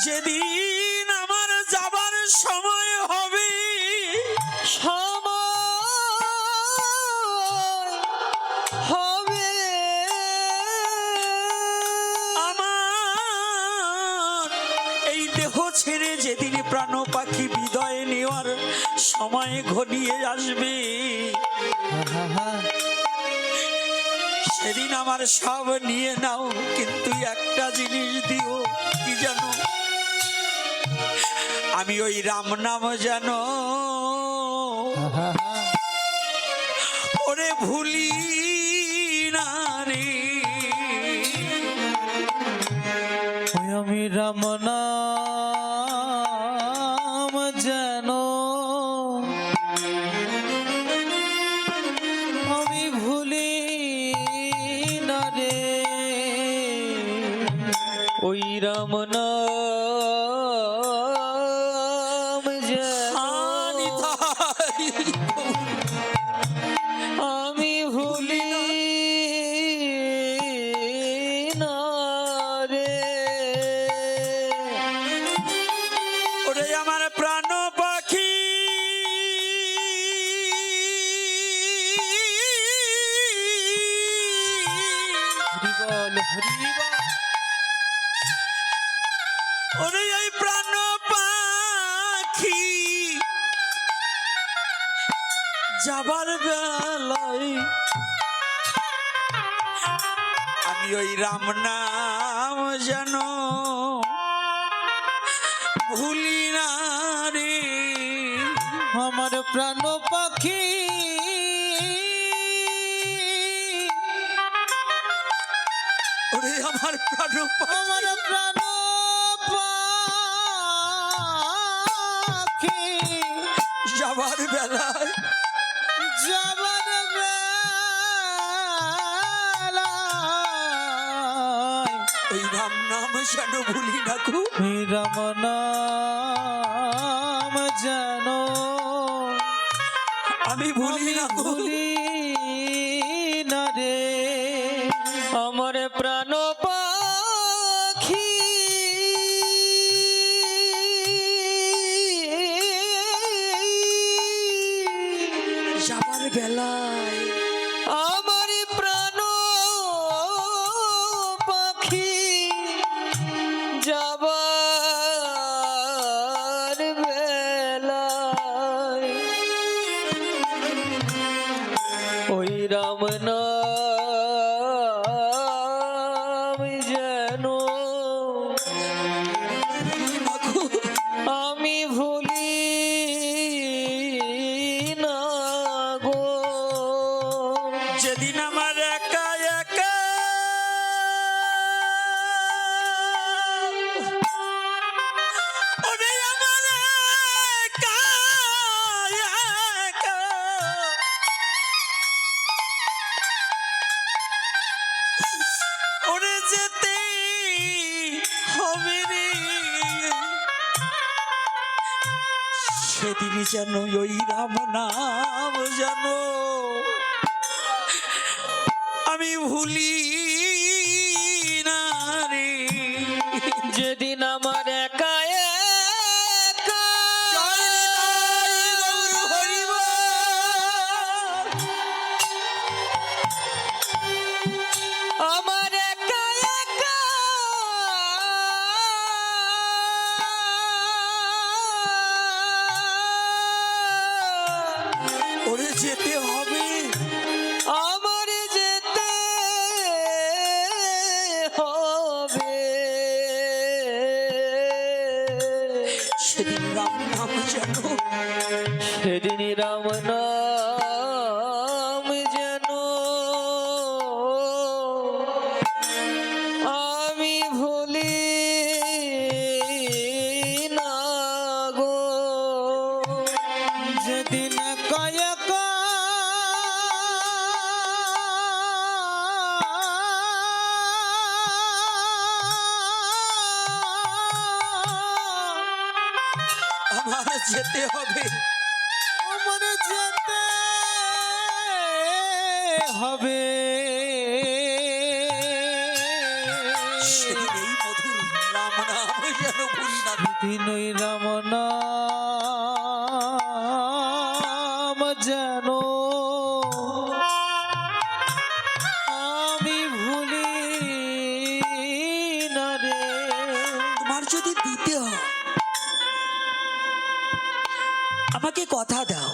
যেদিন আমার যাবার সময় হবে, আমার এই দেহ ছেড়ে যেদিন প্রাণ পাখি বিদায় নেওয়ার সময় ঘনিয়ে আসবে, সেদিন আমার সব নিয়ে নাও, কিন্তু একটা জিনিস দিও, কি জানো? আমি ওই রাম নাম জানো ওরে ভুলি না রে। আমি রাম নাম যেন আমি ভুলি না রে, ওই রাম নাম যেন আমি ভুলি না রে। ওরে আমার প্রাণ পাখি, হরিবল হরিবল, ওরে এই প্রাণ পাখি যাবার বেলায় আমি ওই রাম নাম যেন ভুলি না রে। আমার প্রাণ পাখি ওরে আমার প্রাণ পাখি, আমার প্রাণ পাখি যাবার বেলায় যাবার বেলায় ওই রাম নাম যেন ভুলি না গো। রাম নাম যেন আমি ভুলি না গো। ভুলি না রে, আমার প্রাণ পাখি বেলায় আমার প্রাণ পাখি যাবার বেলায় ওই রাম নাম যেন আমি ভুলি না গো। যেদিন আমার একা একা ওরে আমার একা একা ওরে যেতে হবে রে, সেদিন যেন ওই রাম নাম যেন আমি ভুলি না রে। যেদিন আমার একা একা জয় নিতাই গৌর হরিবল। আমার একা একা ওরে যেতে হবে, আমার যেতে হবে। সেদিন রাম নাম যেন সেদিন রাম নাম যেন আমি ভুলি না গো। যেদিন কয়েকা আমার যেতে হবে, আমার যেতে হবে। সেদিন এই মধুর রাম নাম যেন ভুলি না। দিনই রাম নাম যেন আমি ভুলি না রে। তোমার যদি দিতে হয় আমাকে কথা দাও,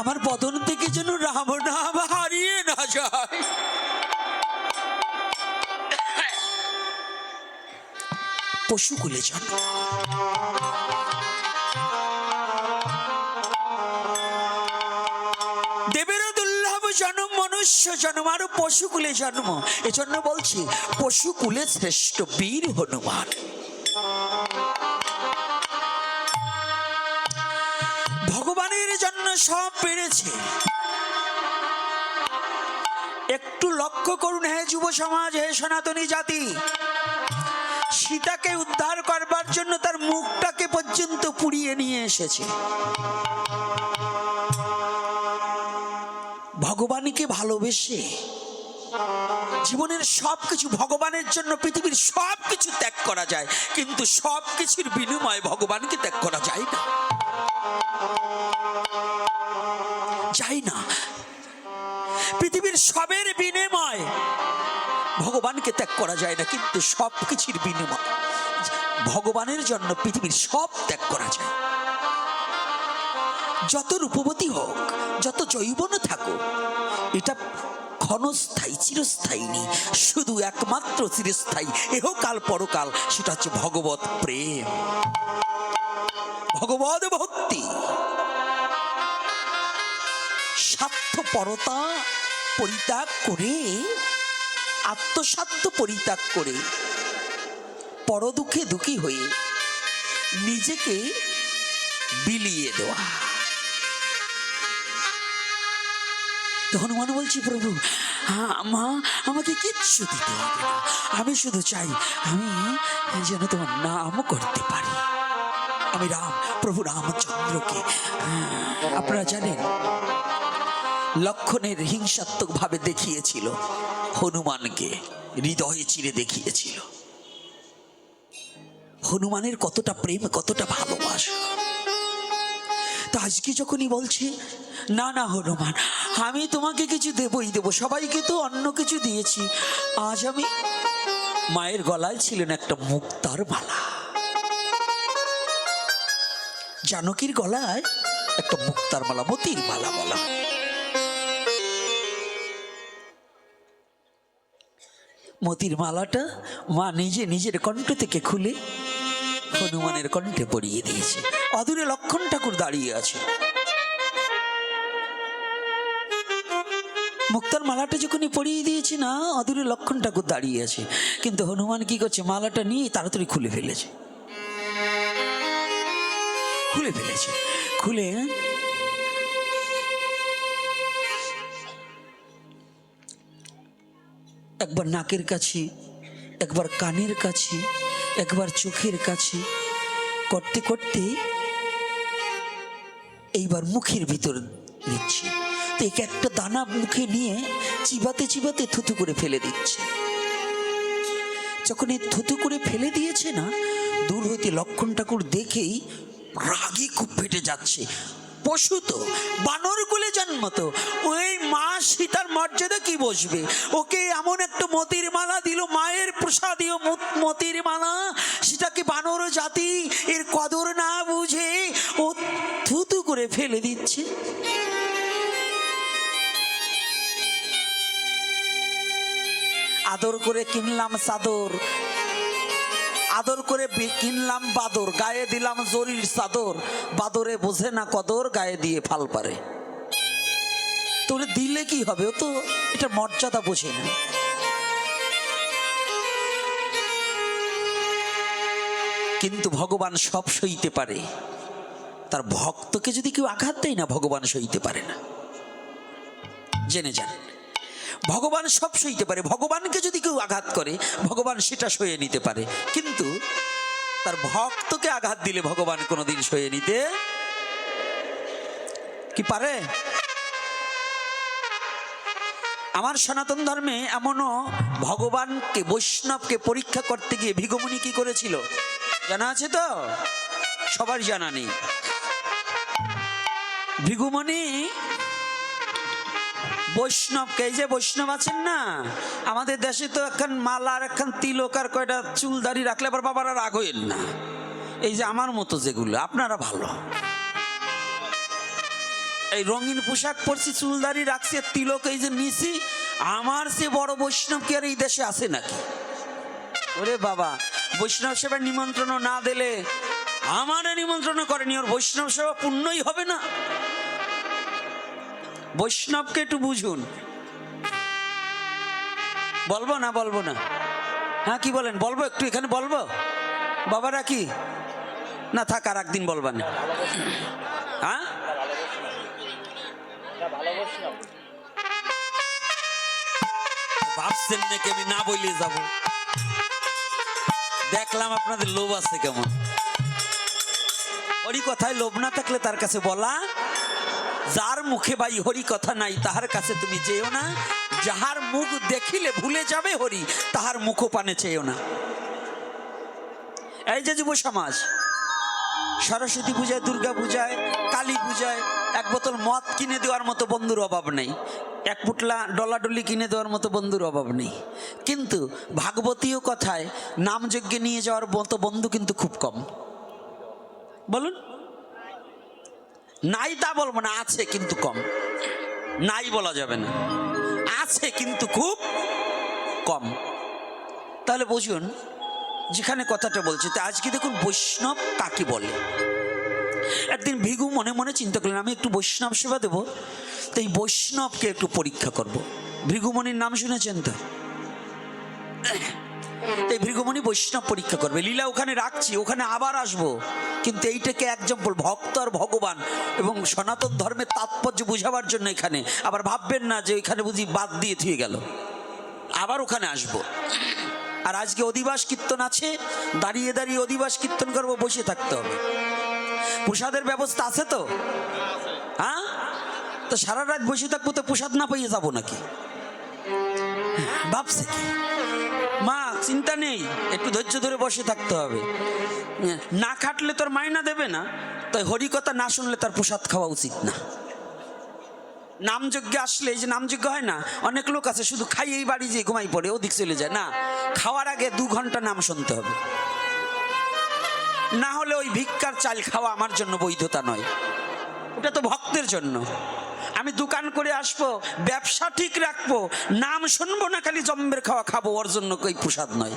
আমার বদন থেকে যেন রাম নাম হারিয়ে না যায়। পশুকুলে জন্ম, দেবেরও দুর্লভ জন্ম, মনুষ্য জন্ম আরো পশুকুলে জন্ম। এজন্য বলছি পশুকুলে শ্রেষ্ঠ বীর হনুমান। ভগবানের জন্য সব পেরেছে। একটু লক্ষ্য করুন হে যুব সমাজ, হে সনাতনী জাতি, সীতাকে উদ্ধার করবার জন্য তার মুখটাকে পর্যন্ত পুড়িয়ে নিয়ে এসেছে। ভগবানকে ভালোবেসে জীবনের সবকিছু ভগবানের জন্য, পৃথিবীর সবকিছু ত্যাগ করা যায়, কিন্তু সবকিছুর বিনিময়ে ভগবানকে ত্যাগ করা যায় না, যায় না। পৃথিবীর সবের বিনিময় ভগবানকে ত্যাগ করা যায় না, কিন্তু সবকিছুর বিনিময় ভগবানের জন্য পৃথিবীর সব ত্যাগ করা যায়। যত রূপবতী হোক, যত যৌবন থাকুক, এটা ক্ষণস্থায়ী, চিরস্থায়ী নেই। শুধু একমাত্র চিরস্থায়ী এহকাল পরকাল, সেটা হচ্ছে ভগবত প্রেম, ভগবত ভক্তি। স্বার্থপরতা পরিত্যাগ করে, আত্মস্বার্থ পরিত্যাগ করে, পরদুঃখে দুঃখী হয়ে নিজেকে বিলিয়ে দেওয়া। তো হনুমান বলছি, প্রভু মা আমাকে কিচ্ছু দিতে হবে না, আমি শুধু চাই আমি যেন তোমার নাম করতে পারি। আমি রাম, প্রভু রামচন্দ্রকে, আপনারা জানেন লক্ষণের হিংসাত্মক ভাবে দেখিয়েছিল, হনুমানকে হৃদয়ে চিরে দেখিয়েছিল। হনুমানের কতটা প্রেম, কতটা ভালোবাসা। তা আজকে যখনই বলছে না না হনুমান, আমি তোমাকে কিছু দেবই দেবো, সবাইকে তো অন্য কিছু দিয়েছি। আজ আমি মায়ের গলায় ছিলেন একটা মুক্তার মালা, জানকীর গলায় একটা মুক্তার মালা, মতির মালা বলা হয়। মতির মালাটা মা নিজে নিজের কণ্ঠ থেকে খুলে হনুমানের কণ্ঠে পরিয়ে দিয়েছে। অদূরে লক্ষ্মণ ঠাকুর দাঁড়িয়ে আছে। মুক্তার মালাটা যখনই পরিয়ে দিয়েছে না, অদূরে লক্ষ্মণ ঠাকুর দাঁড়িয়ে আছে, কিন্তু হনুমান কি করছে, মালাটা নিয়ে তাড়াতাড়ি খুলে ফেলেছে। খুলে একবার নাকের কাছে, একবার কানের কাছে, একবার চোখের কাছে করতে করতে এইবার মুখের ভিতর নিচ্ছে। তো এক একটা দানা মুখে নিয়ে চিবাতে চিবাতে থুতু করে ফেলে দিচ্ছে। যখন এই থুতু করে ফেলে দিয়েছে না, দূর হইতে লক্ষ্মণ ঠাকুর দেখেই রাগে খুব ফেটে যাচ্ছে। পশু তো, বানর কুলে জন্মত, ওই মা সীতার মর্যাদা কি বসবে? ওকে এমন একটা মতির মালা দিল, মায়ের প্রসাদীয় মতির মালা, সেটাকে বানর জাতি এর কদর না বুঝে ও থুতু করে ফেলে দিচ্ছে। আদর করে কিনলাম চাদর, আদর করে কিনলাম বাদর, গায়ে দিলাম জরির চাদর, বাদরে বোঝে না কদর, গায়ে দিয়ে ফাল পারে। তোরে দিলে কি হবে, ও তো এটা মর্যাদা বোঝে না। কিন্তু ভগবান সব সইতে পারে, তার ভক্তকে যদি কেউ আঘাত দেয় না, ভগবান সইতে পারে না। জেনে যান, ভগবান সব সইতে পারে। ভগবানকে যদি কেউ আঘাত করে, ভগবান সেটা সয়ে নিতে পারে, কিন্তু তার ভক্তকে আঘাত দিলে ভগবান কোনোদিন সয়ে নিতে কি পারে? আমার সনাতন ধর্মে এমনও ভগবানকে, বৈষ্ণবকে পরীক্ষা করতে গিয়ে ভিগমুনি কি করেছিল জানা আছে তো? সবার জানা নেই। ভিগুমুনি বৈষ্ণবকে, এই যে বৈষ্ণব আছেন না, আমাদের দেশে তো একখান মালা আর একখান তিলক আর কয়টা চুল দাড়ি রাখলে আবার বাবারা রাগ হইল না। এই যে আমার মতো যেগুলো, আপনারা ভালো, এই রঙিন পোশাক পরছি, চুল দাড়ি রাখছি, তিলক এই যে নিছি, আমার সে বড় বৈষ্ণব কি আর এই দেশে আছে নাকি? ওরে বাবা, বৈষ্ণব সেবার নিমন্ত্রণ না দিলে, আমার নিমন্ত্রণ করেনি, ওর বৈষ্ণব সেবা পূর্ণই হবে না। বৈষ্ণবকে একটু বুঝুন। বলবো না? বলবো না? হ্যাঁ, কি বলেন? বলবো একটু, এখানে বলবো বাবারা, কি না থাক আর একদিন বলবা না? হ্যাঁ, ভাবছেন নাকি আমি না বলে যাব? দেখলাম আপনাদের লোভ আছে কেমন। হরি কথায় লোভ না থাকলে তার কাছে বলা, যার মুখে ভাই হরি কথা নাই তাহার কাছে তুমি যেও না, যাহার মুখ দেখিলে ভুলে যাবে হরি তাহার মুখ পানে চেয়েও না। এই যে যুব সমাজ, সরস্বতী পূজায়, দুর্গা পূজায়, কালী পূজায় এক বোতল মদ কিনে দেওয়ার মতো বন্ধুর অভাব নেই, এক পুটলা ডলাডলি কিনে দেওয়ার মতো বন্ধুর অভাব নেই, কিন্তু ভাগবতীয় কথায় নামযজ্ঞে নিয়ে যাওয়ার মতো বন্ধু কিন্তু খুব কম। বলুন, নাই তা বলবো না, আছে কিন্তু কম। নাই বলা যাবে না, আছে কিন্তু খুব কম। তাহলে বুঝুন যেখানে কথাটা বলছি। তা আজকে দেখুন বৈষ্ণব কাকে বলে। একদিন ভিগু মনে মনে চিন্তা করলেন, আমি একটু বৈষ্ণব সেবা দেবো, তো এই বৈষ্ণবকে একটু পরীক্ষা করব। ভৃগুমণির নাম শুনেছেন তো? এই ভৃগুমণি বৈষ্ণব পরীক্ষা করবে। লীলা ওখানে রাখছি, ওখানে আবার আসবো, কিন্তু এইটাকে এক্সাম্পল, ভক্ত আর ভগবান এবং সনাতন ধর্মের তাৎপর্য বুঝাবার জন্য এখানে। আবার ভাববেন না যে ওইখানে বুঝি বাদ দিয়ে থুয়ে গেল, আবার ওখানে আসবো। আর আজকে অধিবাস কীর্তন আছে, দাঁড়িয়ে দাঁড়িয়ে অধিবাস কীর্তন করবো, বসে থাকতে হবে। প্রসাদের ব্যবস্থা আছে তো? হ্যাঁ, তো সারা রাত বসে থাকবো, তো প্রসাদ না পেয়ে যাবো নাকি? ভাবছে কি মা, চিন্তা নেই, একটু ধৈর্য ধরে বসে থাকতে হবে। না খাটলে তোর মাইনা দেবে না, তাই হরিকথা না শুনলে তার প্রসাদ খাওয়া উচিত না। নামযজ্ঞে আসলে এই যে নামযজ্ঞ হয় না, অনেক লোক আছে শুধু খাইয়েই বাড়ি যেয়ে ঘুমাই পড়ে, ওদিক চলে যায় না। খাওয়ার আগে 2 ঘন্টা নাম শুনতে হবে, না হলে ওই ভিক্ষার চাল খাওয়া আমার জন্য বৈধতা নয়, ওটা তো ভক্তের জন্য। আমি দোকান করে আসবো, ব্যবসা ঠিক রাখবো, নাম শুনবো না, খালি জম্বের খাওয়া খাবো, ওর জন্য কই প্রসাদ নয়।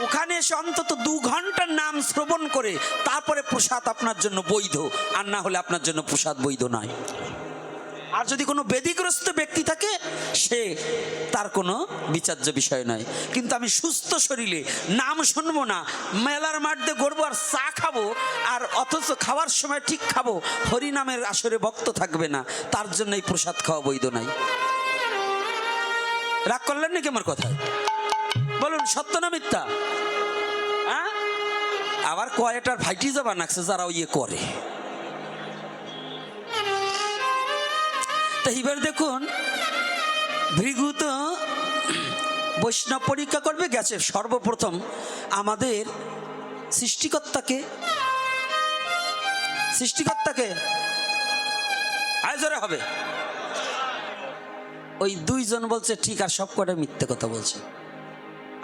ওখানে এসে অন্তত 2 ঘন্টার নাম শ্রবণ করে তারপরে প্রসাদ আপনার জন্য বৈধ, আর না হলে আপনার জন্য প্রসাদ বৈধ নয়। আর যদি কোনো বেদিগ্রস্ত ব্যক্তি থাকে, সে তার কোনো বিচার্য বিষয় নয়। কিন্তু আমি সুস্থ শরীরে নাম শুনবো না, মেলার মাঠ দিয়ে গড়বো আর চা খাবো, আর অথচ খাওয়ার সময় ঠিক খাবো, হরিনামের আসরে ভক্ত থাকবে না, তার জন্য এই প্রসাদ খাওয়া বৈধ নাই। রাগ করলেন নাকি আমার কথায়? বলুন সত্য না মিথ্যা? হ্যাঁ, আবার কয়টার ভাইটি যাবা নাকছে যারা ইয়ে করে। তো এবার দেখুন, ভৃগু তো বৈষ্ণব পরীক্ষা করবে গেছে। সর্বপ্রথম আমাদের সৃষ্টিকর্তাকে আয়োজনে হবে। ওই 2 জন বলছে ঠিক, আর সব কটা মিথ্যে কথা বলছে।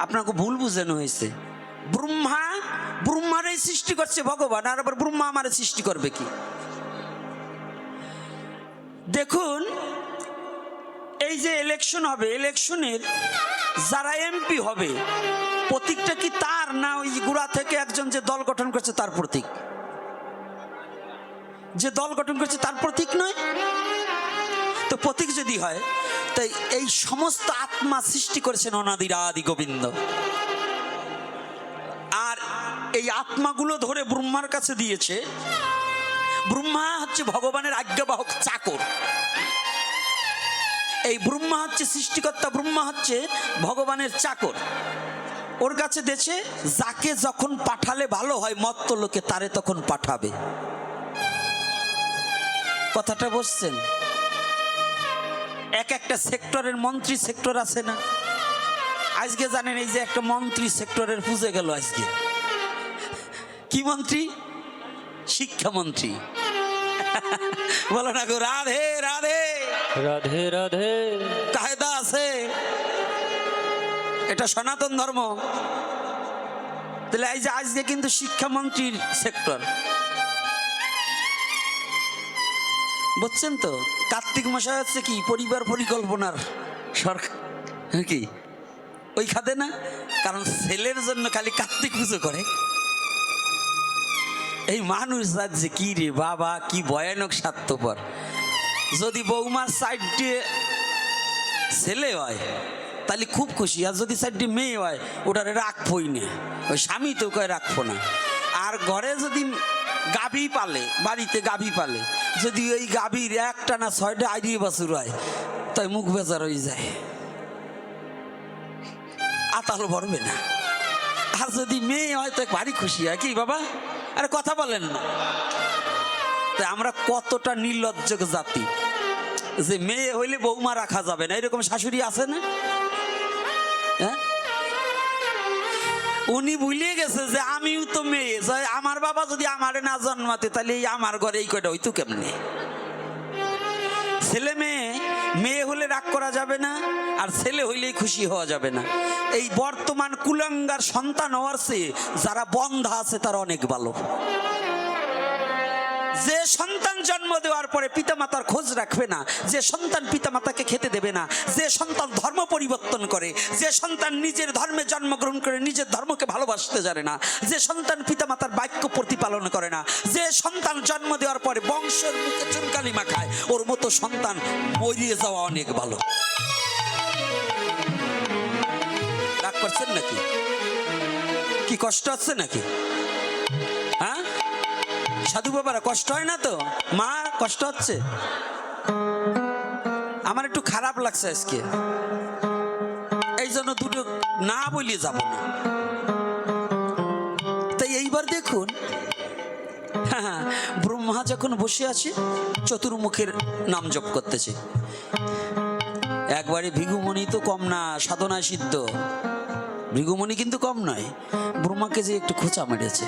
আপনাকে ভুল বুঝানো হয়েছে। ব্রহ্মারই সৃষ্টি করছে ভগবান, আর আবার ব্রহ্মা আমারে সৃষ্টি করবে কি? দেখুন, এই যে ইলেকশন হবে, ইলেকশনের যারা এমপি হবে, প্রতীকটা কি তার, না ওই গুড়া থেকে একজন যে দল গঠন করছে তার প্রতীক? যে দল গঠন করছে তার প্রতীক নয় তো? প্রতীক যদি হয়, তাই এই সমস্ত আত্মা সৃষ্টি করেছেন অনাদির আদি গোবিন্দ, আর এই আত্মাগুলো ধরে ব্রহ্মার কাছে দিয়েছে। ব্রহ্মা হচ্ছে ভগবানের আজ্ঞাবাহক চাকর। এই ব্রহ্মা হচ্ছে সৃষ্টিকর্তা, ব্রহ্মা হচ্ছে ভগবানের চাকর। ওর কাছে দেছে, যাকে যখন পাঠালে ভালো হয় মত্ত লোকে, তারে তখন পাঠাবে। কথাটা বুঝছেন? এক একটা সেক্টরের মন্ত্রী সেক্টর আছে না? আজকে জানেন এই যে একটা মন্ত্রী সেক্টরের পুজো গেল আজকে। কি মন্ত্রী? শিক্ষামন্ত্রী। বলো না গো, রাধে রাধে রাধে রাধে। কায়দা আছে, এটা সনাতন ধর্ম। তাহলে এই যে আজকে কিন্তু শিক্ষামন্ত্রীর সেক্টর, বুঝছেন তো? কার্তিক মশাই হচ্ছে কি পরিবার পরিকল্পনার সরকার কি ওই খাতে না? কারণ ছেলের জন্য খালি কার্তিক পুজো করে। এই মানুষ যাচ্ছে কি রে বাবা, কি ভয়ানক স্বার্থপর। যদি বৌমার সাইড দিয়ে ছেলে হয় তাহলে খুব খুশি, আর যদি সাইড দিয়ে মেয়ে হয় ওটারে রাখবই না, ওই স্বামী তো কয় রাখবো না। আর ঘরে যদি গাভী পালে, বাড়িতে গাভী পালে, যদি ওই গাভীর 1টা না 6টা আইডিয়ে বাছুর হয়, তাই মুখ বেজার হয়ে যায়, আতাল ভরবে না। আর যদি মেয়ে হয় তো ভারী খুশি হয়। কি বাবা, আরে কথা বলেন না? তাই আমরা কতটা নির্লজ্জ জাতি যে মেয়ে হইলে বৌমা রাখা যাবে না, এরকম শাশুড়ি আছে না? হ্যাঁ, উনি ভুলিয়ে গেছে যে আমিও তো মেয়ে, আমার বাবা যদি আমারে না জন্মাতে তাহলে আমার ঘরে এই কয়টা হইতো কেমনে? ছেলে মেয়ে, মেয়ে হলে রাগ করা যাবে না, আর ছেলে হইলেই খুশি হওয়া যাবে না। এই বর্তমান কুলাঙ্গার সন্তান হওয়ার চেয়ে যারা বন্ধা আছে তারা অনেক ভালো। যে সন্তান জন্ম দেওয়ার পরে পিতামাতার খোঁজ রাখবে না, যে সন্তান পিতামাতাকে খেতে দেবে না, যে সন্তান ধর্ম পরিবর্তন করে, যে সন্তান নিজের ধর্মে জন্মগ্রহণ করে নিজের ধর্মকে ভালোবাসতে জানে না, যে সন্তান পিতামাতার বাক্য প্রতিপালন করে না, যে সন্তান জন্ম দেওয়ার পরে বংশের মুখে চুনকালি মাখায়, ওর মতো সন্তান মরিয়ে যাওয়া অনেক ভালো। রাগ করছেন নাকি? কি কষ্ট হচ্ছে নাকি? হ্যাঁ সাধু বাবারা, কষ্ট হয় না তো? মা কষ্ট হচ্ছে? আমার একটু খারাপ লাগছে আজকে, এই জন্য দুটো না বলিয়ে যাব না। তাই এইবার দেখুন, ব্রহ্মা যখন বসে আছে চতুর্মুখের নাম জপ করতেছে। একবারে ভৃগুমণি তো কম না, সাধনায় সিদ্ধ ভৃগুমণি কিন্তু কম নয়। ব্রহ্মাকে যে একটু খোঁচা মেরেছে।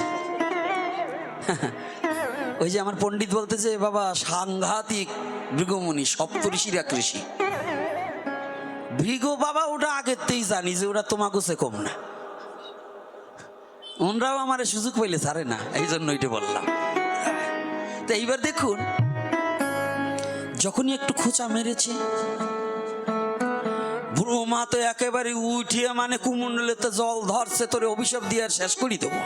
ওই যে আমার পণ্ডিত বলতেছে, বাবা সাংঘাতিক ভৃগুমুনি সপ্তঋষির এক ঋষি। ভৃগু বাবা ওটা আগেতেই জানি যে ওরা তোমাকে সে কম না, ওনরাও আমার সুযোগ পাইলে ছাড়ে না, এই জন্য এটা বললাম। তো এইবার দেখুন, যখনই একটু খোঁচা মেরেছে ব্রহ্মা তো একেবারে উঠিয়ে মানে কুমণ্ডলেতে জল ধরছে, তোরে অভিশাপ দিয়ে আর শেষ করি দেবো।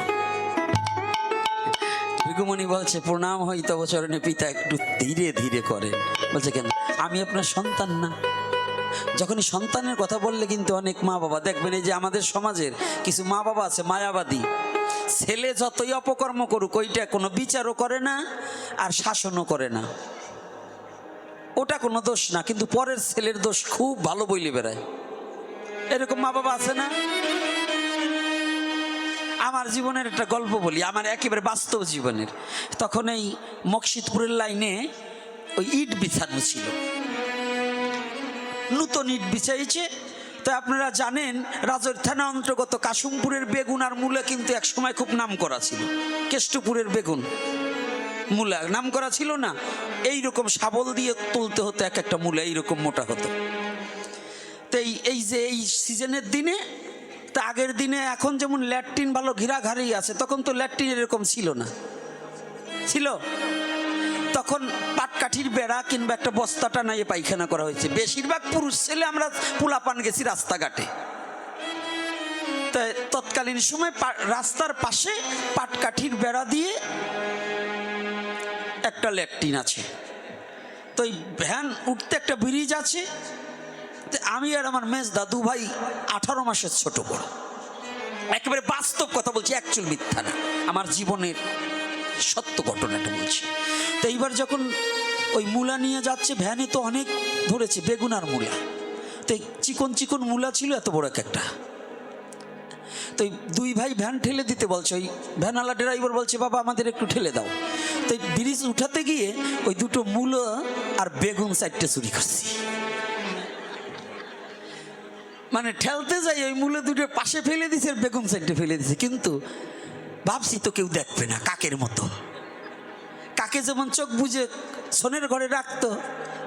ভৃগুমুনি বলছে, প্রণাম হই তব চরণে পিতা, একটু ধীরে ধীরে করেন। বলছে, কেন? আমি আপনার সন্তান না? যখনই সন্তানের কথা বললে কিন্তু অনেক মা বাবা দেখবেন, এই যে আমাদের সমাজের কিছু মা বাবা আছে মায়াবাদী, ছেলে যতই অপকর্ম করুক ওইটা কোনো বিচারও করে না আর শাসনও করে না, ওটা কোনো দোষ না, কিন্তু পরের ছেলের দোষ খুব ভালো বইলে বেড়ায়। এরকম মা বাবা আছে না? আমার জীবনের একটা গল্প বলি, আমার একেবারে বাস্তব জীবনের। তখন এই মকসিদপুরের লাইনে ওই ইট বিছানো ছিল, নূতন ইট বিছাইছে। তো আপনারা জানেন রাজৈর থানা অন্তর্গত কাশিমপুরের বেগুন আর মূলা কিন্তু এক সময় খুব নাম করা ছিল। কেষ্টপুরের বেগুন মূলা নাম করা ছিল না? এইরকম শাবল দিয়ে তুলতে হতো, এক একটা মূলা এইরকম মোটা হতো। তো এই যে এই সিজনের দিনে, তা আগের দিনে এখন যেমন ল্যাট্রিন ভালো ঘিরাঘাড়ি আছে, তখন তো ল্যাট্রিন এরকম ছিল না, ছিল তখন পাটকাঠির বেড়া কিংবা একটা বস্তা টানাইয়ে পায়খানা করা হয়েছে। বেশিরভাগ পুরুষ ছেলে আমরা পোলাপান গেছি রাস্তাঘাটে। তাই তৎকালীন সময় রাস্তার পাশে পাটকাঠির বেড়া দিয়ে একটা ল্যাট্রিন আছে। তো এই ভ্যান উঠতে একটা ব্রিজ আছে। আমি আর আমার মেজ দাদু ভাই 18 মাসের ছোট বড়, একেবারে বাস্তব কথা বলছি, অ্যাকচুয়াল মিথ্যা না, আমার জীবনের সত্য ঘটনাটা বলছি। তো এইবার যখন ওই মূলা নিয়ে যাচ্ছে ভ্যানে, তো অনেক ধরেছে বেগুন আর মূলা, তো চিকন চিকন মূলা ছিল এত বড় একটা। তো দুই ভাই ভ্যান ঠেলে দিতে বলছে, ওই ভ্যানওয়ালা ড্রাইভার বলছে, বাবা আমাদের একটু ঠেলে দাও। তো ব্রিজ উঠাতে গিয়ে ওই দুটো মূলা আর বেগুন 4টে চুরি করছি। মানে ঠেলতে যাই ওই মূলা দুটো পাশে ফেলে দিছে আর বেগুন 4টে ফেলে দিছে। কিন্তু ভাবছি তো কেউ দেখবে না, কাকের মতো। কাকে যেমন চোখ বুঝে সোনের ঘরে রাখতো,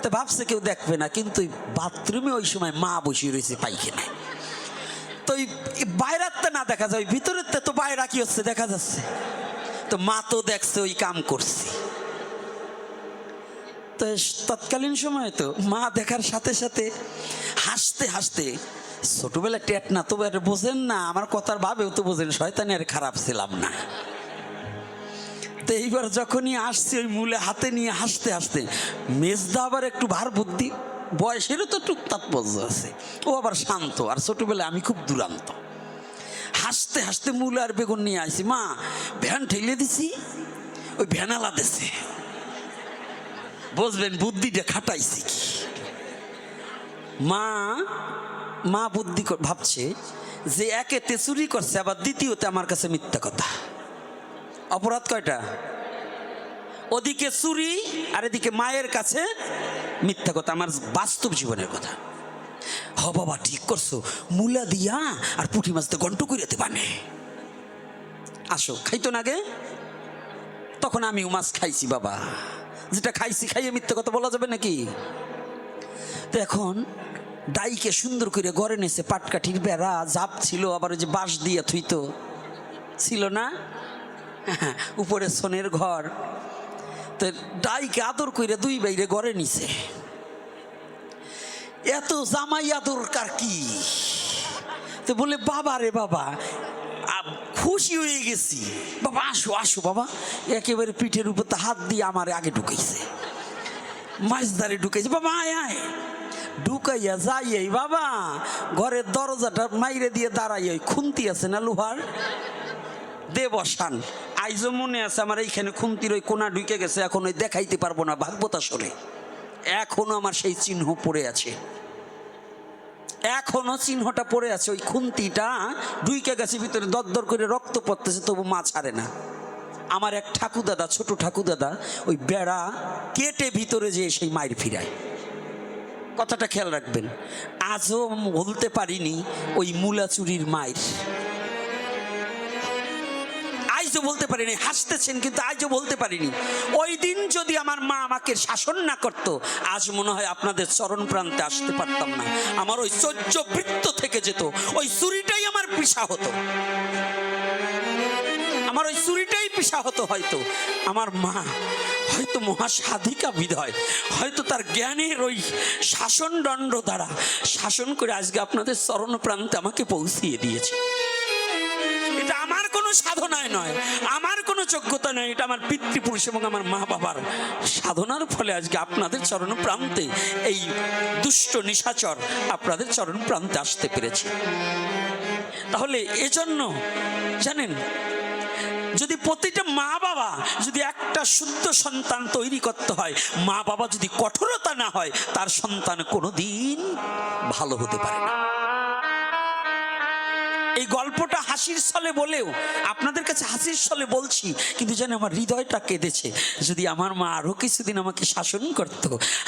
তো ভাবছে কেউ দেখবে না। কিন্তু বাথরুমে ওই সময় মা বসিয়ে রয়েছে পায়খানায়। তো ওই বাইরাতে না দেখা যায়, ভিতরের তো বাইরা কি হচ্ছে দেখা যাচ্ছে। তো মা তো দেখছে ওই কাম করছি। তো তৎকালীন সময় তো মা দেখার সাথে সাথে হাসতে হাসতে, ছোটবেলায় টেট না তো বোঝেন না, আমার কথার ভাবেও তো বোঝেন, শয়তানি আর খারাপ ছিলাম না। তো এইবার যখনই আসছি ওই মূলে হাতে নিয়ে হাসতে হাসতে, মেজদা আবার একটু ভার বুদ্ধি, বয়সেরও তো একটু তাৎপর্য আছে, ও আবার শান্ত, আর ছোটবেলায় আমি খুব দুরান্ত। হাসতে হাসতে মূল আর বেগুন নিয়ে আসি, মা ভ্যান ঠেলে দিছি, ওই ভ্যানালা দেশে বুঝবেন বুদ্ধিটা খাটাইছি কি। মা বুদ্ধি ভাবছে যে একেতে চুরি করছে, আবার দ্বিতীয়তে আমার কাছে মিথ্যা কথা। অপরাধ কয়টা? ওদিকে চুরি আর এদিকে মায়ের কাছে মিথ্যা কথা, আমার বাস্তব জীবনের কথা। হ বাবা ঠিক করছো, মূলা দিয়া আর পুঁটি মাছ তো গন্ট করে দেবানে, আসো খাইতো না গে। তখন আমিও মাছ খাইছি বাবা, যেটা খাইছি খাইয়ে মিথ্যা কথা বলা যাবে নাকি? তো এখন ডাইকে সুন্দর করে ঘরে নেছে, পাটকাঠির বেড়া জাপ ছিল, আবার ওই যে বাঁশ দিয়ে থুইতো ছিল না, উপরে সোনের ঘর। তো ডাইকে আদর করে দুই বাইরে ঘরে নিছে। এত জামাই আদর কার কি? তো বলে বাবা রে বাবা, খুশি হয়ে গেছি, বাবা আসো আসো বাবা। একেবারে পিঠের উপর তো হাত দিয়ে আমার আগে ঢুকাইছে, মাছদারে ঢুকাইছে, বাবা আয় আয়। ঢুকাইয়া যাই বাবা ঘরের দরজাটা মাইরে দিয়ে দাঁড়াই, ওই খুন্তি আছে না লোহার, দে বসান। আইজও মনে আছে আমার এইখানে খুন্তির ওই কোনা ঢুকে গেছে, এখন ওই দেখাইতে পারবো না, ভাগবতা সরে এখনো আমার সেই চিহ্ন পড়ে আছে, এখনো চিহ্নটা পড়ে আছে। ওই খুন্তিটা ঢুকে গেছে ভিতরে, দরদর করে রক্ত পড়তেছে, তবু মা ছাড়ে না। আমার এক ঠাকুরদাদা, ছোট ঠাকুরদাদা, ওই বেড়া কেটে ভিতরে যেয়ে সেই মায়ের ফিরায়। কথাটা খেয়াল রাখবেন, আজও বলতে পারিনি ওই মূলা চুরির মায়ের। আজ আজও বলতে পারিনি। হাসতেছেন কিন্তু আজও বলতে পারিনি। ওই দিন যদি আমার মা আমাকে শাসন না করত, আজ মনে হয় আপনাদের চরণ প্রান্তে আসতে পারতাম না। আমার ওই চৌর্য বৃত্ত থেকে যেত, ওই চুরিটাই আমার পিছা হতো, আমার ওই চুরিটাই পিছা হতো। হয়তো আমার মা হয়তো মহাসাধিকা বিধায়, হয়তো তার জ্ঞানের ওই শাসন দণ্ড দ্বারা শাসন করে আজকে আপনাদের চরণ প্রান্তে আমাকে পৌঁছিয়ে দিয়েছে। এটা আমার কোনো সাধনায় নয়, আমার কোনো যোগ্যতা নয়, এটা আমার পিতৃপুরুষ এবং আমার মা বাবার সাধনার ফলে আজকে আপনাদের চরণ প্রান্তে এই দুষ্ট নিশাচর আপনাদের চরণ প্রান্তে আসতে পেরেছে। তাহলে এজন্য জানেন, যদি প্রতিটা মা বাবা যদি একটা শুদ্ধ সন্তান তৈরি করতে হয়, মা বাবা যদি কঠোরতা না হয়, তার সন্তান কোনোদিন ভালো হতে পারে না। এই গল্পটা হাসির ছলে বলেও আপনাদের কাছে হাসির ছলে বলছি, কিন্তু যেন আমার হৃদয়টা কেঁদেছে। যদি আমার মা আরো কিছুদিন আমাকে শাসন করত,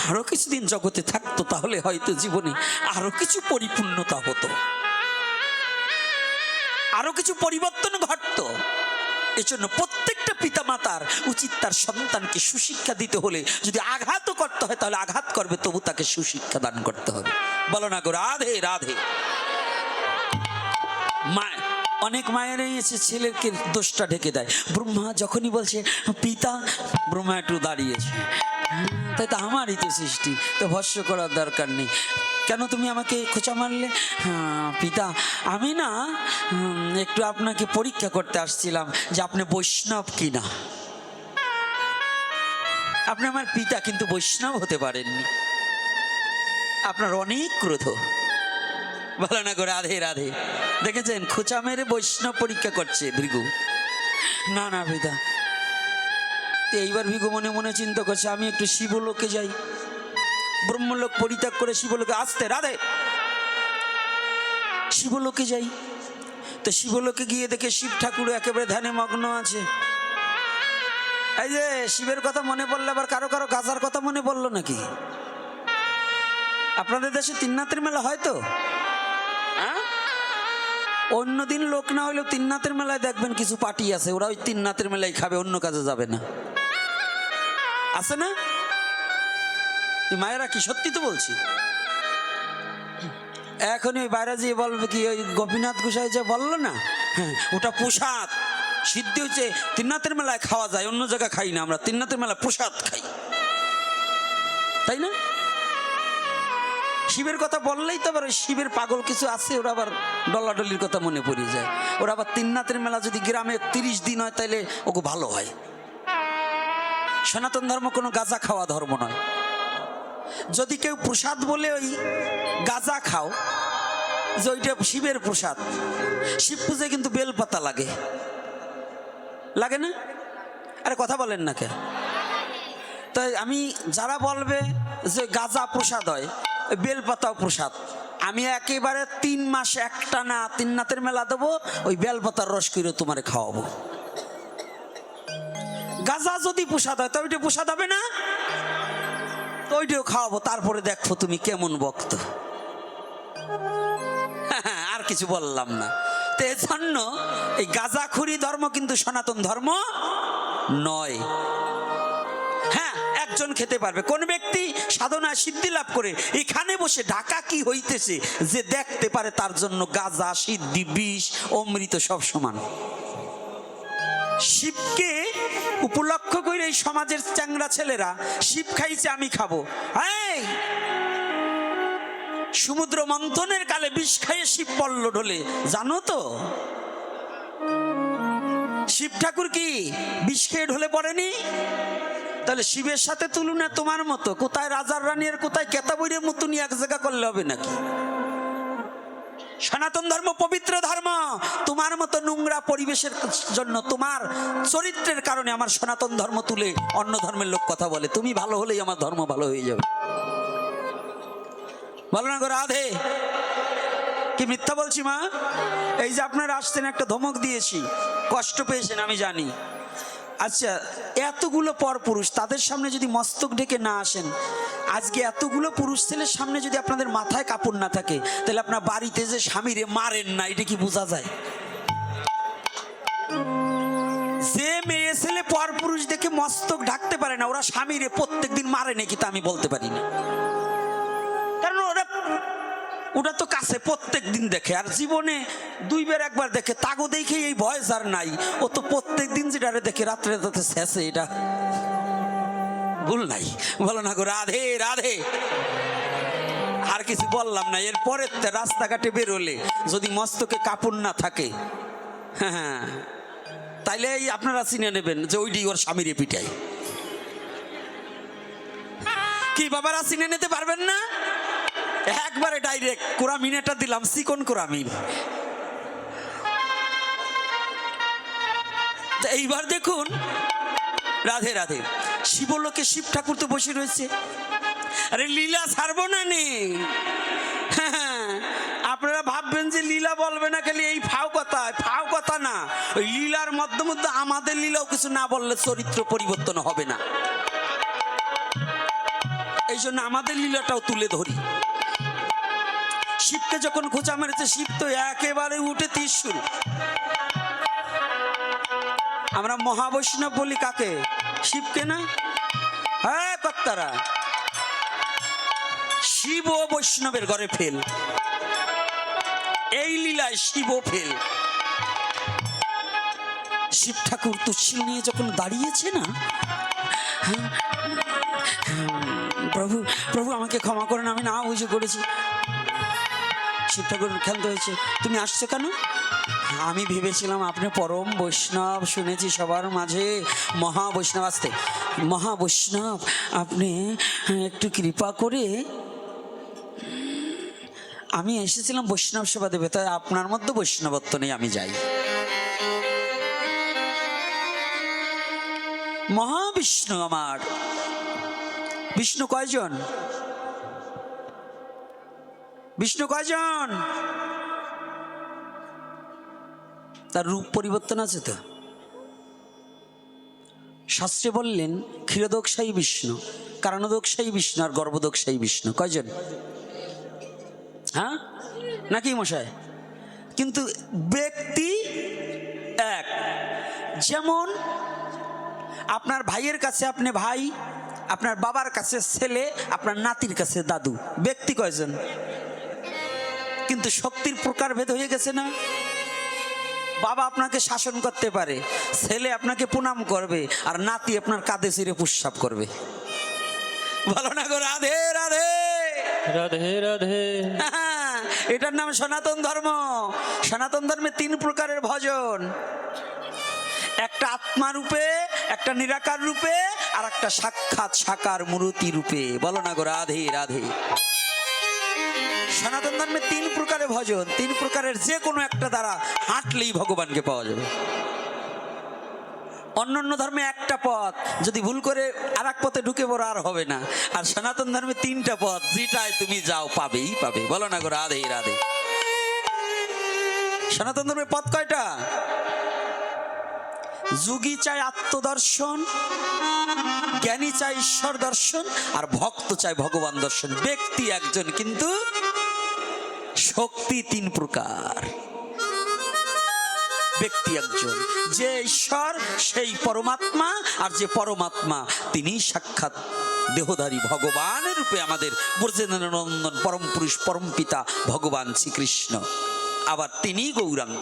আরো কিছুদিন জগতে থাকতো, তাহলে হয়তো জীবনে আরো কিছু পরিপূর্ণতা হতো, আরো কিছু পরিবর্তন ঘটতো। এজন্য প্রত্যেকটা পিতামাতার উচিত তার সন্তানকে সুশিক্ষা দিতে হলে যদি আঘাতও করতে হয় তাহলে আঘাত করবে, তবু তাকে সুশিক্ষা দান করতে হবে। বলো না গো রাধে রাধে। মা, অনেক মায়েরাই এসে ছেলেকে দোষটা ঢেকে দেয়। ব্রহ্মা যখনই বলছে পিতা, ব্রহ্মা একটু দাঁড়িয়েছে, তাই তো আমারই তো সৃষ্টি, তো ভস্য করার দরকার নেই। কেন তুমি আমাকে খোঁচা মারলে? হ্যাঁ পিতা, আমি না একটু আপনাকে পরীক্ষা করতে আসছিলাম যে আপনি বৈষ্ণব কিনা। আপনি আমার পিতা, কিন্তু বৈষ্ণব হতে পারেননি, আপনার অনেক ক্রোধ। ভালো না গো রাধে রাধে। দেখেছেন, খোঁচা মেরে বৈষ্ণব পরীক্ষা করছে ভৃগু। না না পিতা। এইবার ভৃগু মনে মনে চিন্তা করছে, আমি একটু শিবলোকে যাই। ব্রহ্মলোক পরিত্যাগ করে শিবলোকে, আসতে রাধে, শিবলোকে যাই। তো শিবলোকে গিয়ে দেখে শিব ঠাকুর একেবারে ধ্যানে মগ্ন আছে। এই যে শিবের কথা মনে পড়লে আবার কারো কারো গাজার কথা মনে পড়লো নাকি? আপনাদের দেশে তিননাথের মেলা হয় তো? অন্যদিন লোক না হইলেও তিননাথের মেলায় দেখবেন কিছু পার্টি আছে, ওরা ওই তিননাথের মেলায় খাবে, অন্য কাজে যাবে না, আছে না? মায়েরা কি সত্যি তো বলছি। এখন ওই বাইরে যে বলবে কি, ওই গোপীনাথ গোসাই যে বললো না, হ্যাঁ ওটা প্রসাদ সিদ্ধি হচ্ছে, তিননাথের মেলায় খাওয়া যায়, অন্য জায়গায় খাই না আমরা, তিননাথের মেলায় প্রসাদ খাই, তাই না? শিবের কথা বললেই তো আবার ওই শিবের পাগল কিছু আছে, ওরা আবার ডলাডলির কথা মনে পড়ে যায়। ওরা আবার তিননাথের মেলা যদি গ্রামে 30 দিন হয় তাহলে ওকে ভালো হয়। সনাতন ধর্ম কোনো গাঁজা খাওয়া ধর্ম নয়। যদি কেউ প্রসাদ বলে ওই গাঁজা খাও, যে ওইটা শিবের প্রসাদ, শিব পূজায় কিন্তু বেলপাতা লাগে, লাগে না? আরে কথা বলেন না কে? তাই আমি যারা বলবে যে গাঁজা প্রসাদ হয়, বেলপাতাও প্রসাদ, আমি একেবারে 3 মাস একটানা তিননাথের মেলা দেবো, ওই বেলপাতার রস করে তোমারে খাওয়াবো। গাঁজা যদি প্রসাদ হয় তো ওইটা প্রসাদ হবে না, তো ওইটাও খাওয়াবো, তারপরে দেখো তুমি কেমন ভক্ত। আর কিছু বললাম না। তো এজন্য এই গাঁজাখুরি ধর্ম কিন্তু সনাতন ধর্ম নয়। হ্যাঁ, একজন খেতে পারবে, কোন ব্যক্তি সাধনা সিদ্ধি লাভ করে এখানে বসে ঢাকা কি হইতেছে যে দেখতে পারে, তার জন্য গাঁজা, সিদ্ধি, বিষ, অমৃত সব সমান। শিবকে উপলক্ষ করে এই সমাজের চ্যাংড়া ছেলেরা শিব খাইছে, আমি খাবো। এই সমুদ্র মন্থনের কালে বিষ খাইয়ে শিব পড়ল ঢলে, জানো তো? শিব ঠাকুর কি বিষ খেয়ে ঢলে পড়েনি? তাহলে শিবের সাথে তুলনা তোমার মতো কোথায় রাজার রানী আর কোথায় কেতাবইয়ের মতো নিয়ে এক জায়গা করলে হবে নাকি? সনাতন ধর্ম পবিত্র ধর্ম। তোমার মতো নোংরা পরিবেশের জন্য, তোমার চরিত্রের কারণে আমার সনাতন ধর্ম তুলে অন্য ধর্মের লোক কথা বলে। তুমি ভালো হলেই আমার ধর্ম ভালো হয়ে যাবে। বলো না গো রাধে। কি মিথ্যা বলছি মা? এই যে আপনারা আসছেন, একটা ধমক দিয়েছি, কষ্ট পেয়েছেন আমি জানি। আচ্ছা, এতগুলো পর পুরুষ, তাদের সামনে যদি মস্তক ঢেকে না আসেন, আজকে এতগুলো পুরুষ ছেলের সামনে যদি আপনাদের মাথায় কাপড় না থাকে, তাহলে আপনার বাড়িতে যে স্বামীরে মারেন না, এটা কি বোঝা যায়? পরপুরুষ দেখে মস্তক ঢাকতে পারে না, ওরা স্বামীরে প্রত্যেকদিন মারে নাকি তা আমি বলতে পারি না, কারণ ওটা তো কাছে প্রত্যেক দিন দেখে, আর জীবনে দুইবার একবার দেখে, তাগো দেখে এই ভয় আর নাই, ও তো প্রত্যেক দিন যেটা দেখে রাত্রে রাতে শেষে, এটা ভুল নাই, বলো না গো রাধে রাধে। আর কিছু বললাম না, এরপরে রাস্তাঘাটে বেরোলে যদি মস্তকে কাপড় না থাকে, হ্যাঁ তাইলে এই আপনারা চিনে নেবেন যে ওইটি ওর স্বামীরে পিটাই। কি বাবারা চিনে নিতে পারবেন না? একবারে ডাইরেক্ট কোরামিনেটা দিলাম, চিকন কোরামিন। এইবার দেখুন রাধে রাধে, শিবলোকে শিব ঠাকুর তো বসে রয়েছে, আরে লীলা ছাড়বো না নে। আপনারা ভাববেন যে লীলা বলবে না, খালি এই ফাও কথা না, ওই লীলার মধ্যে মধ্যে আমাদের লীলাও কিছু না বললে চরিত্র পরিবর্তন হবে না, এই জন্য আমাদের লীলাটাও তুলে ধরি। শিবকে যখন খোঁচা মেরেছে, শিব তো একেবারে উঠে ত্রিশূল। আমরা মহাবৈষ্ণব বলি কাকে? শিবকে না? হ্যাঁ কর্তারা, শিব ও বৈষ্ণবের ঘরে ফেল, এই লীলায় শিব ফেল। শিব ঠাকুর ত্রিশূল নিয়ে যখন দাঁড়িয়েছে না, প্রভু প্রভু আমাকে ক্ষমা করেন, আমি না বুঝে করেছি। শিব ঠাকুর ক্ষান্ত হয়েছে, তুমি আসছো কেন? আমি ভেবেছিলাম আপনি পরম বৈষ্ণব, শুনেছি সবার মাঝে মহাবৈষ্ণব আসতে, মহাবৈষ্ণব আপনি একটু কৃপা করে, আমি এসেছিলাম বৈষ্ণব সেবা দেবে, তাই আপনার মধ্যে বৈষ্ণবত্ব নেই, আমি যাই। মহাবিষ্ণু আমার, বিষ্ণু কয়জন? বিষ্ণু কয়জন? তার রূপ পরিবর্তন আছে তো। শাস্ত্রে বললেন ক্ষীরদোকসাই বিষ্ণু, কারণদোকসাই বিষ্ণু, আর গর্ভদোকসাই বিষ্ণু। কয়জন? হ্যাঁ নাকি মশাই? কিন্তু ব্যক্তি এক। যেমন আপনার ভাইয়ের কাছে আপনি ভাই, আপনার বাবার কাছে ছেলে, আপনার নাতির কাছে দাদু। ব্যক্তি কয়জন? কিন্তু শক্তির প্রকারভেদ হয়ে গেছে না? বাবা আপনাকে শাসন করতে পারে, ছেলে আপনাকে প্রণাম করবে, আর নাতি আপনার কাঁধে ছিঁড়ে প্রস্রাব করবে। বলো না গো রাধে রাধে রাধে রাধে। এটার নাম সনাতন ধর্ম। সনাতন ধর্মে 3 প্রকারের ভজন, একটা আত্মা রূপে, একটা নিরাকার রূপে, আর একটা সাক্ষাৎ সাকার মূর্তি রূপে। বলো না গো রাধে রাধে। সনাতন ধর্মে 3 প্রকারের ভজন, 3 প্রকারের যে কোনো একটা দ্বারা হাঁটলেই ভগবানকে পাওয়া যাবে। অন্যান্য ধর্মে একটা পথ, যদি ভুল করে আর এক পথে ঢুকে পড়ো আর হবে না। আর সনাতন ধর্মে 3টা পথ, যেটায় তুমি যাও পাবেই পাবে। বলো না গো রাধে রাধে। সনাতন ধর্মের পথ কয়টা? যোগী চায় আত্মদর্শন, জ্ঞানী চায় ঈশ্বর দর্শন, আর ভক্ত চায় ভগবান দর্শন। ব্যক্তি একজন, কিন্তু শক্তি 3 প্রকার। ব্যক্তি একজন, যে ঈশ্বর সেই পরমাত্মা, আর যে পরমাত্মা তিনি সাক্ষাৎ দেহধারী ভগবান রূপে আমাদের ব্রজেন্দ্র নন্দন পরম পুরুষ পরম পিতা ভগবান শ্রীকৃষ্ণ, আবার তিনি গৌরাঙ্গ।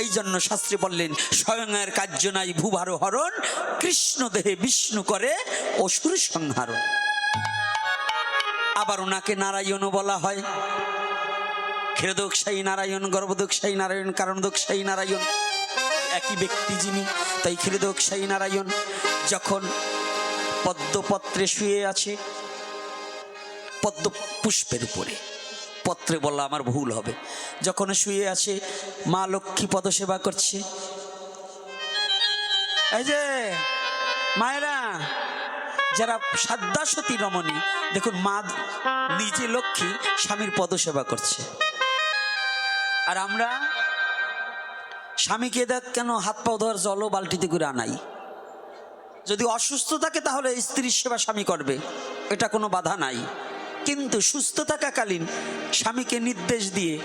এই জন্য শাস্ত্রে বললেন স্বয়ংয়ের কার্য নাই ভূভার হরণ, কৃষ্ণ দেহে বিষ্ণু করে অসুর সংহারণ। আবার ওনাকে নারায়ণও বলা হয়। ক্ষীরদোকসাই নারায়ণ, গর্ভদোকসাই নারায়ণ, কারণদোকসাই নারায়ণ, একই ব্যক্তি যিনি। তাই ক্ষীরদোকসাই নারায়ণ যখন পদ্মপত্রে শুয়ে আছে, পদ্ম পুষ্পের উপরে, পত্রে বললা আমার ভুল হবে, যখন শুয়ে আছে মা লক্ষ্মী পদসেবা করছে। এই যে মায়েরা যারা সাদ্দাসতী রমণী, দেখুন মা নিজে লক্ষ্মী স্বামীর পদসেবা করছে। আর আমরা স্বামীকে দেখ কেন হাত পা ধোয়ার জলও বালতিতে করে আনাই। যদি অসুস্থ থাকে তাহলে স্ত্রীর সেবা স্বামী করবে, এটা কোনো বাধা নাই। কিন্তু সুস্থ থাকাকালীন স্বামীকে নির্দেশ দিয়ে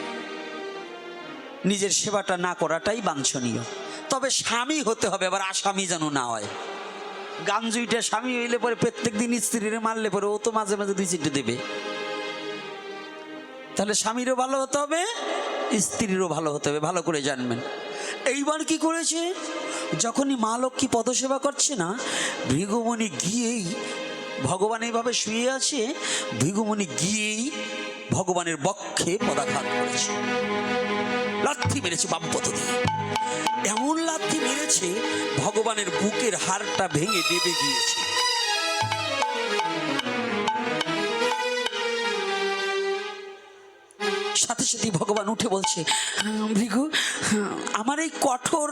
নিজের সেবাটা না করাটাই বাঞ্ছনীয়। তবে স্বামী হতে হবে, আবার আসামি যেন না হয়। গাঞ্জুইটা স্বামী হইলে পরে প্রত্যেক দিন স্ত্রীরে মারলে পরে ও তো মাঝে মাঝে 2-4টে দেবে। তাহলে স্বামীরও ভালো হতে হবে, স্ত্রীরও ভালো হতে হবে, ভালো করে জানবেন। এইবার কি করেছে, যখনই মা লক্ষ্মী পদসেবা করছে না, ভৃগুমণি গিয়েই, ভগবান এইভাবে শুয়ে আছে, ভৃগুমণি গিয়েই ভগবানের বক্ষে পদাঘাত করেছে, লাথি মেরেছে বামপদ দিয়ে। এমন লাথি মেরেছে ভগবানের বুকের হাড়টা ভেঙে দেবে গিয়েছে। সাথে সাথে ভগবান উঠে বলছে, ভৃগু, আমার এই কঠোর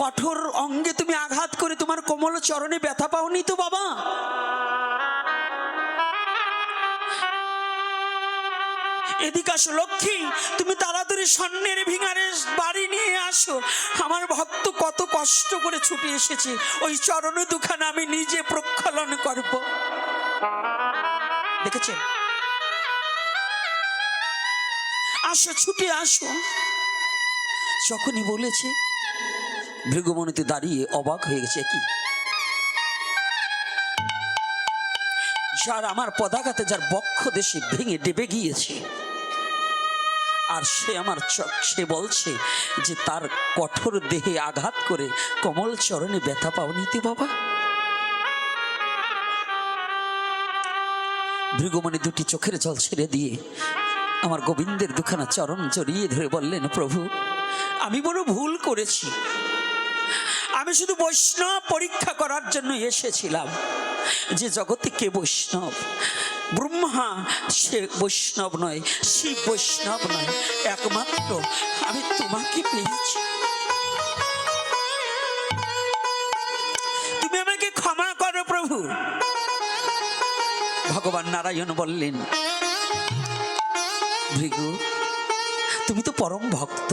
কঠোর অঙ্গে তুমি আঘাত করে তোমার কোমল চরণে ব্যথা পাওনি তো বাবা? এদিকে আসো লক্ষ্মী, তুমি তাড়াতাড়ি স্বর্ণের ভিঙারে বাড়ি নিয়ে আসো। আমার ভক্ত কত কষ্ট করে ছুটে এসেছে, ওই চরণ দুখানা আমি নিজে প্রক্ষালন করব। দেখেছেন, আসো, ছুটে আসো। যখনই বলেছে, ভৃগুমণিতে দাঁড়িয়ে অবাক হয়ে গেছে। কি, যার আমার পদাঘাতে যার বক্ষ দেশে ভেঙে ডেবে গিয়েছে, আর সে আমার সে বলছে যে তার কঠোর দেহে আঘাত করে কমল চরণে ব্যথা পাওনি তো বাবা? ভৃগুমণি দুটি চোখের জল ছেড়ে দিয়ে আমার গোবিন্দের দুখানা চরণ জড়িয়ে ধরে বললেন, প্রভু, আমি বড় ভুল করেছি। আমি শুধু বৈষ্ণব পরীক্ষা করার জন্য এসেছিলাম, যে জগতে কে বৈষ্ণব। ব্রহ্মা সে বৈষ্ণব নয়, শিব বৈষ্ণব নয়, একমাত্র আমি তোমাকে পেয়েছি। তুমি আমাকে ক্ষমা করো প্রভু। ভগবান নারায়ণ বললেন, ভৃগু, তুমি তো পরম ভক্ত,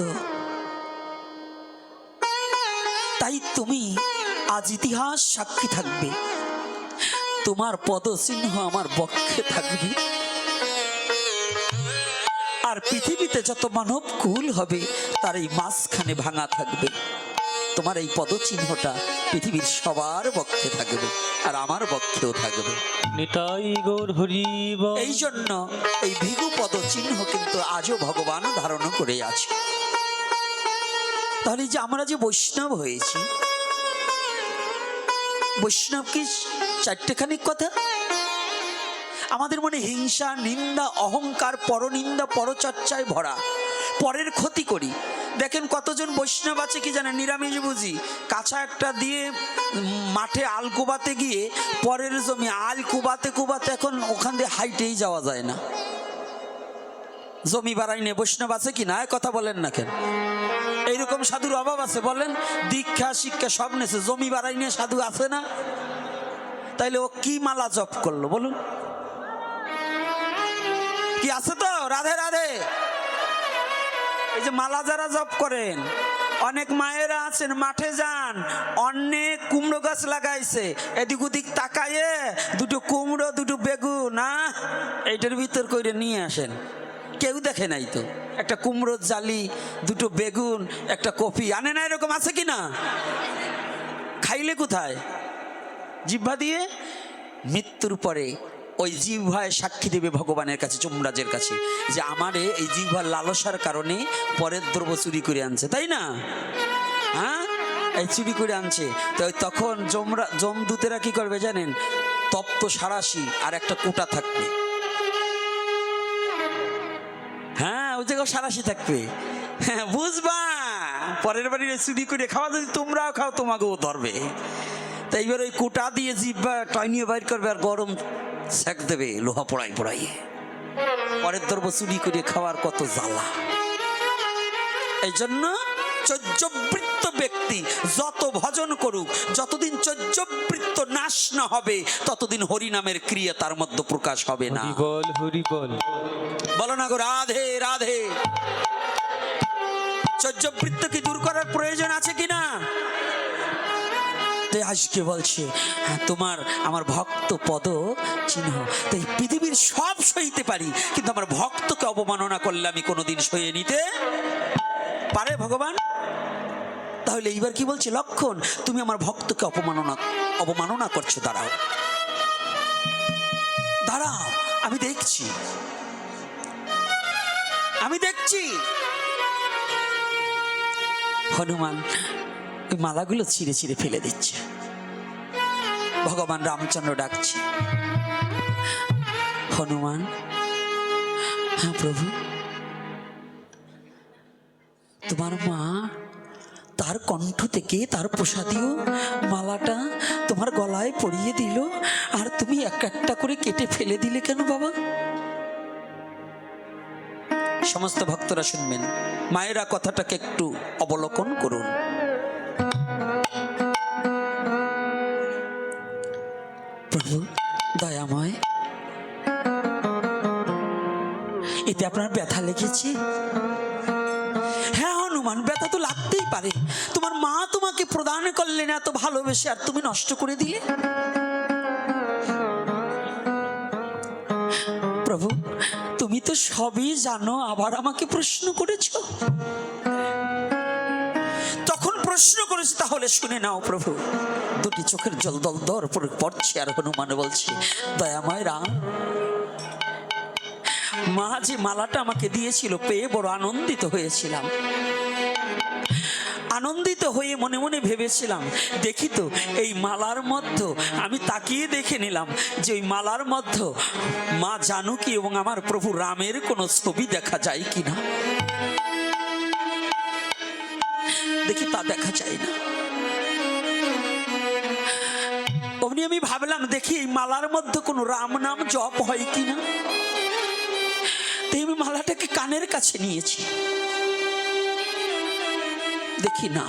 তাই তুমি আজ ইতিহাস সাক্ষী থাকবে, তোমার পদচিহ্ন আমার বক্ষে থাকবে, আর পৃথিবীতে যত মানব কুল হবে তার এই মাঝখানে ভাঙা থাকবে। তোমার এই পদচিহ্নটা পৃথিবীর সবার বক্ষে থাকবে, আর আমার বক্ষেও থাকবে। নিতাই গৌর হরি বল। এই জন্য এই ভৃগু পদচিহ্ন কিন্তু আজও ভগবান ধারণ করে আছে। তাহলে যে আমরা যে বৈষ্ণব হয়েছি, বৈষ্ণব কি চারটেখানিক কথা? আমাদের মনে হিংসা, নিন্দা, অহংকার, পরনিন্দা, পরচর্চায় ভরা, পরের ক্ষতি করি। দেখেন কতজন বৈষ্ণব আছে কি জানেন, নিরামিষ বুঝি, কাঁচা একটা দিয়ে মাঠে আল কুবাতে গিয়ে পরের জমি আল কুবাতে কুবাতে এখন ওখান দিয়ে হাইটেই যাওয়া যায় না। জমি বাড়াই নিয়ে বৈষ্ণব আছে কি না, কথা বলেন না কেন? এইরকম সাধুর অভাব আছে বলেন? দীক্ষা শিক্ষা সব নেছে, জমি বাড়াই নিয়ে সাধু আছে না? তাইলে ও কি মালা জপ করলো বলুন? কি আছে তো? রাধে রাধে। এই যে মালা যারা জপ করেন, অনেক মায়েরা আছেন, মাঠে যান, অনেক কুমড়ো গাছ লাগাইছে, এদিক ওদিক তাকায়ে দুটো কুমড়ো দুটো বেগুন না এইটার ভিতর করে নিয়ে আসেন। কেউ দেখে নাই তো, একটা কুমড়োর জালি, দুটো বেগুন, একটা কপি আনে না, এরকম আছে কি না? খাইলে কোথায়? জিহ্বা দিয়ে। মৃত্যুর পরে ওই জিহ্বায় সাক্ষী দেবে ভগবানের কাছে, যমরাজের কাছে, যে আমারে এই জিহ্বার লালসার কারণে পরের দ্রব্য চুরি করে আনছে, তাই না? হ্যাঁ, এই চুরি করে আনছে। তো তখন যমদূতেরা কি করবে জানেন? তপ্ত সারাশি আর একটা কোটা থাকবে। হ্যাঁ, ওই জায়গায় সারাশি থাকবে। হ্যাঁ, বুঝবা, পরের বাড়ির চুরি করে খাওয়া যদি তোমরাও খাও তোমাকেও ধরবে। তাই এবার ওই কোটা দিয়ে জিহ্বা টাইনিয়ে বাইর করবে আর গরম সেক দেবে লোহা পোড়াই পোড়াইয়ে। পরের দ্রব্য চুরি করে খাওয়ার কত জ্বালা। এই জন্য চৌর্যবৃত্ত ব্যক্তি যত ভজন করুক, যতদিন চৌর্যবৃত্ত নাশ না হবে ততদিন হরিনামের ক্রিয়া তার মধ্যে প্রকাশ হবে না। হরি বল, হরি বল। বলো না গো রাধে রাধে। চৌর্যবৃত্ত কি দূর করার প্রয়োজন আছে কিনা? আজকে বলছে তোমার আমার ভক্ত পদ চিহ্ন, তাই পৃথিবীর সব সইতে পারি, কিন্তু আমার ভক্তকে অবমাননা করলে আমি কোনোদিন সইয়ে নিতে পারে ভগবান? তাহলে এইবার কি বলছে, লক্ষণ তুমি আমার ভক্তকে অবমাননা করছো, দাঁড়াও দাঁড়াও, আমি দেখছি। হনুমান ওই মালাগুলো ছিঁড়ে ছিঁড়ে ফেলে দিচ্ছে। ভগবান রামচন্দ্র ডাকছে, হনুমান। হ্যাঁ প্রভু, তোমার মা তার কণ্ঠ থেকে তার প্রসাদীয় মালাটা তোমার গলায় পরিয়ে দিল, আর তুমি এক একটা করে কেটে ফেলে দিলে কেন বাবা? সমস্ত ভক্তরা শুনবেন, মায়েরা কথাটাকে একটু অবলোকন করুন। প্রভু দয়াময়, এতে আপনার ব্যথা লেগেছে? হ্যাঁ হনুমান, ব্যথা তো লাগতেই পারে। তোমার মা তোমাকে প্রদান করলেন এত ভালোবেসে, আর তুমি নষ্ট করে দিলে। প্রভু তুমি তো সবই জানো, আবার আমাকে প্রশ্ন করেছো। তখন প্রশ্ন করেছি, তাহলে শুনে নাও প্রভু। দুটি চোখের জল দল দর পড়ছে, আর হনুমান বলছে, দয়াময় রাম, মা যে মালাটা আমাকে দিয়েছিল পেয়ে বড় আনন্দিত হয়েছিলাম। আনন্দিত হয়ে মনে মনে ভেবেছিলাম, দেখি তো এই মালার মধ্যে, আমি তাকিয়ে দেখে নিলাম যে ওই মালার মধ্যে মা জানকী এবং আমার প্রভু রামের কোনো ছবি দেখা যায় কিনা। দেখি তা দেখা যায় না। অমনি আমি ভাবলাম, দেখি এই মালার মধ্যে কোনো রাম নাম জপ হয় কিনা। তাই আমি মালাটাকে কানের কাছে নিয়েছি, দেখি না,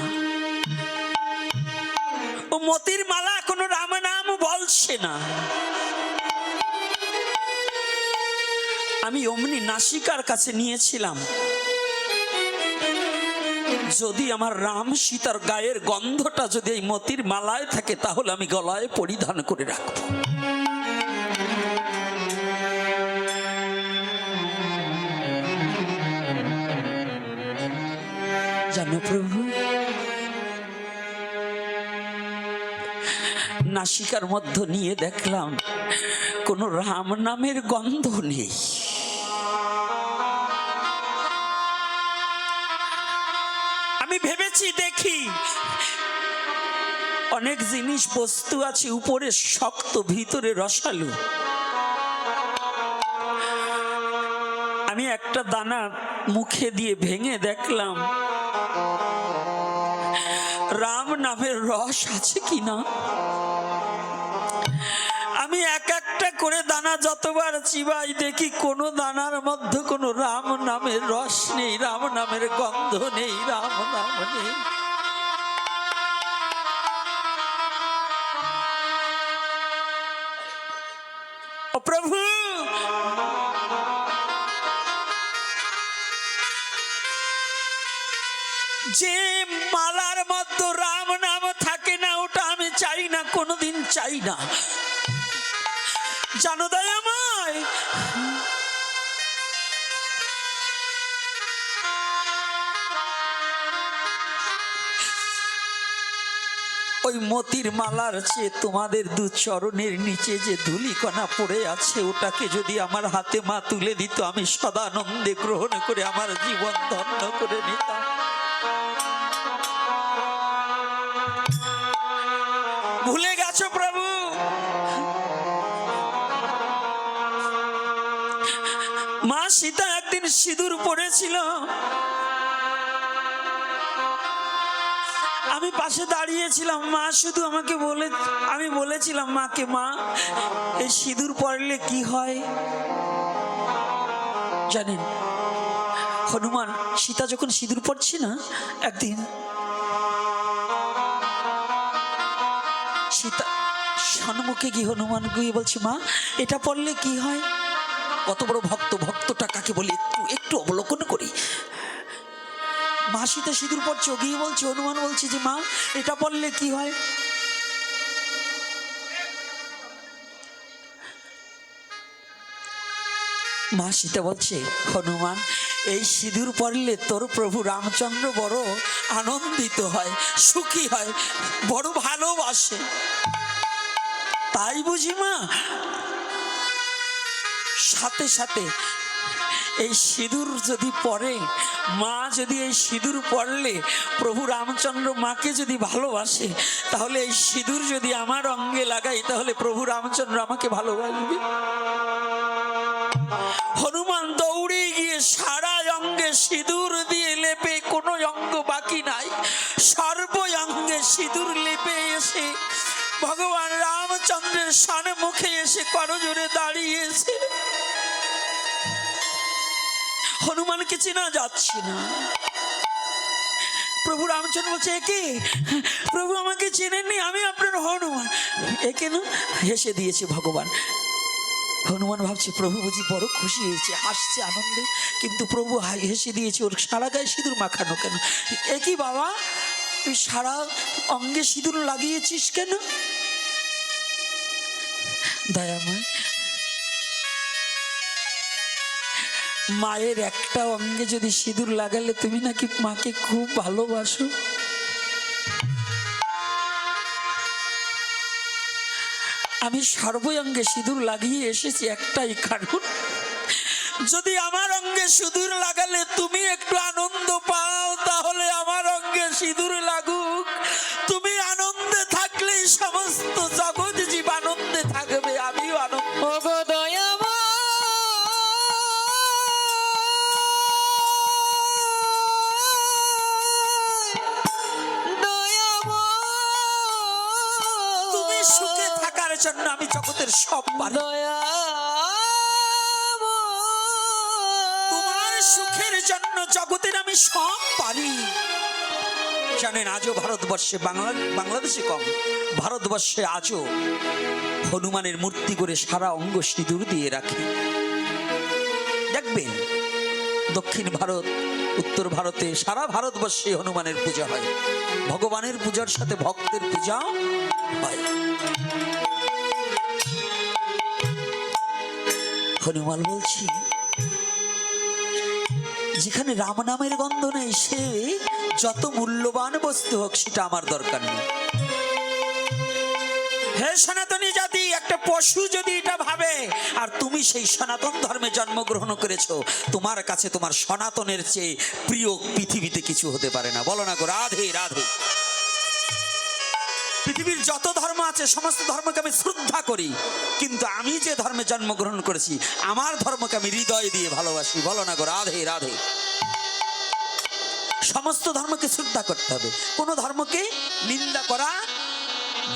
ও মতির মালা কোনো রাম নাম বলছে না। আমি অমনি নাসিকার কাছে নিয়েছিলাম, যদি আমার রাম সীতার গায়ের গন্ধটা যদি এই মতির মালায় থাকে, তাহলে আমি গলায় পরিধান করে রাখবো। জানো প্রভু, নাসিকার মধ্যে নিয়ে দেখলাম কোন রাম নামের গন্ধ নেই। আমি ভেবেছি, দেখি অনেক জিনিস বস্তু আছে, উপরে শক্ত ভিতরে রসালো। আমি একটা দানা মুখে দিয়ে ভেঙে দেখলাম রাম নামের রস আছে কিনা। আমি এক একটা করে দানা যতবার চিবাই, দেখি কোনো দানার মধ্যে কোনো রাম নামের রস নেই, রাম নামের গন্ধ নেই, রাম নাম নেই। ও প্রভু, যে মালার মধ্যে রাম নাম থাকে না, ওটা আমি চাই না, কোনোদিন চাই না। জানো দয়াময়, ওই মতির মালার চেয়ে তোমাদের দু চরণের নিচে যে ধূলিকণা পড়ে আছে, ওটাকে যদি আমার হাতে মা তুলে দিত, আমি সদানন্দে গ্রহণ করে আমার জীবন ধন্য করে নিতাম। ভুলে গেছো প্রভু? মা সীতা একদিন সিঁদুর পড়েছিল, আমি পাশে দাঁড়িয়েছিলাম। মা শুধু আমাকে আমি বলেছিলাম মাকে, মা এই সিঁদুর পড়লে কি হয় জানেন? হনুমান সীতা যখন সিঁদুর পড়ছে না, একদিন সীতা সম্মুখে গিয়ে হনুমান গিয়ে বলছে, মা এটা পড়লে কি হয়? কত বড় ভক্ত, ভক্তটা কাকে বলি একটু একটু অবলোকন করি। মা সীতা সিঁদুর পড়ছে, গিয়ে বলছে, হনুমান বলছে যে মা এটা পড়লে কি হয়? মা সীতা বলছে, হনুমান এই সিঁদুর পরলে তোর প্রভু রামচন্দ্র বড় আনন্দিত হয়, সুখী হয়, বড় ভালোবাসে। তাই বুঝি মা সাথে সাথে এই সিঁদুর যদি পরে, মা যদি এই সিঁদুর পরলে প্রভু রামচন্দ্র মাকে যদি ভালোবাসে, তাহলে এই সিঁদুর যদি আমার অঙ্গে লাগাই তাহলে প্রভু রামচন্দ্র আমাকে ভালোবাসবে। হনুমান দৌড়ে গিয়ে সারা অঙ্গে সিঁদুর দিয়ে লেপে, কোনো অঙ্গ বাকি নাই, সর্ব অঙ্গে সিঁদুর লেপে এসে ভগবান রামচন্দ্রের সামনে মুখে এসে করজোড়ে দাঁড়িয়েছে। হনুমানকে চেনা যাচ্ছে না। প্রভু রামচন্দ্র বলছে, একে প্রভু আমাকে চেনেননি, আমি আপনার হনুমান। একে না হেসে দিয়েছে ভগবান। হনুমান ভাবছে প্রভু বুঝি বড় খুশি হয়েছে, হাসছে আনন্দে, কিন্তু প্রভু হেসে দিয়েছে, ওর সারা গায়ে সিঁদুর মাখানো কেন? একই বাবা, তুই সারা অঙ্গে সিঁদুর লাগিয়েছিস কেন? দয়াময়, মায়ের একটা অঙ্গে যদি সিঁদুর লাগালে তুমি নাকি মাকে খুব ভালোবাসো। আমি সর্বঙ্গে সিঁদুর লাগিয়ে এসেছি একটাই কারণ, যদি আমার অঙ্গে সিঁদুর লাগালে তুমি একটু আনন্দ পাও, তাহলে আমার অঙ্গে সিঁদুর লাগুক। তুমি আনন্দে থাকলেই সমস্ত জগৎ জীব আনন্দে থাকবে, আমিও আনন্দ। তুমি সুখে থাকার জন্য আমি জগতের সব পারি, তোমার সুখের জন্য জগতের আমি সব পারি। জানেন আজও ভারতবর্ষে, বাংলাদেশে কম, ভারতবর্ষে আজও হনুমানের মূর্তি করে সারা অঙ্গ সিঁদুর দিয়ে রাখে। দেখবেন দক্ষিণ ভারত, উত্তর ভারতে, সারা ভারতবর্ষে হনুমানের পূজা হয়। ভগবানের পূজার সাথে ভক্তের পূজাও হয়। হনুমান বলছি, যেখানে রাম নামের গন্ধ নেই, সে যত মূল্যবান বস্তু হোক সেটা আমার দরকার নেই। হে সনাতনী জাতি, একটা পশু যদি এটা ভাবে, আর তুমি সেই সনাতন ধর্মে জন্মগ্রহণ করেছো, তোমার কাছে তোমার সনাতনের চেয়ে প্রিয় পৃথিবীতে কিছু হতে পারে না। বলো না গো রাধে রাধে। পৃথিবীর যত ধর্ম আছে সমস্ত ধর্মকে আমি শ্রদ্ধা করি, কিন্তু আমি যে ধর্মে জন্মগ্রহণ করেছি আমার ধর্মকে আমি হৃদয় দিয়ে ভালোবাসি। বলো না গো রাধে রাধে। সমস্ত ধর্মকে শ্রদ্ধা করতে হবে, কোনো ধর্মকে নিন্দা করা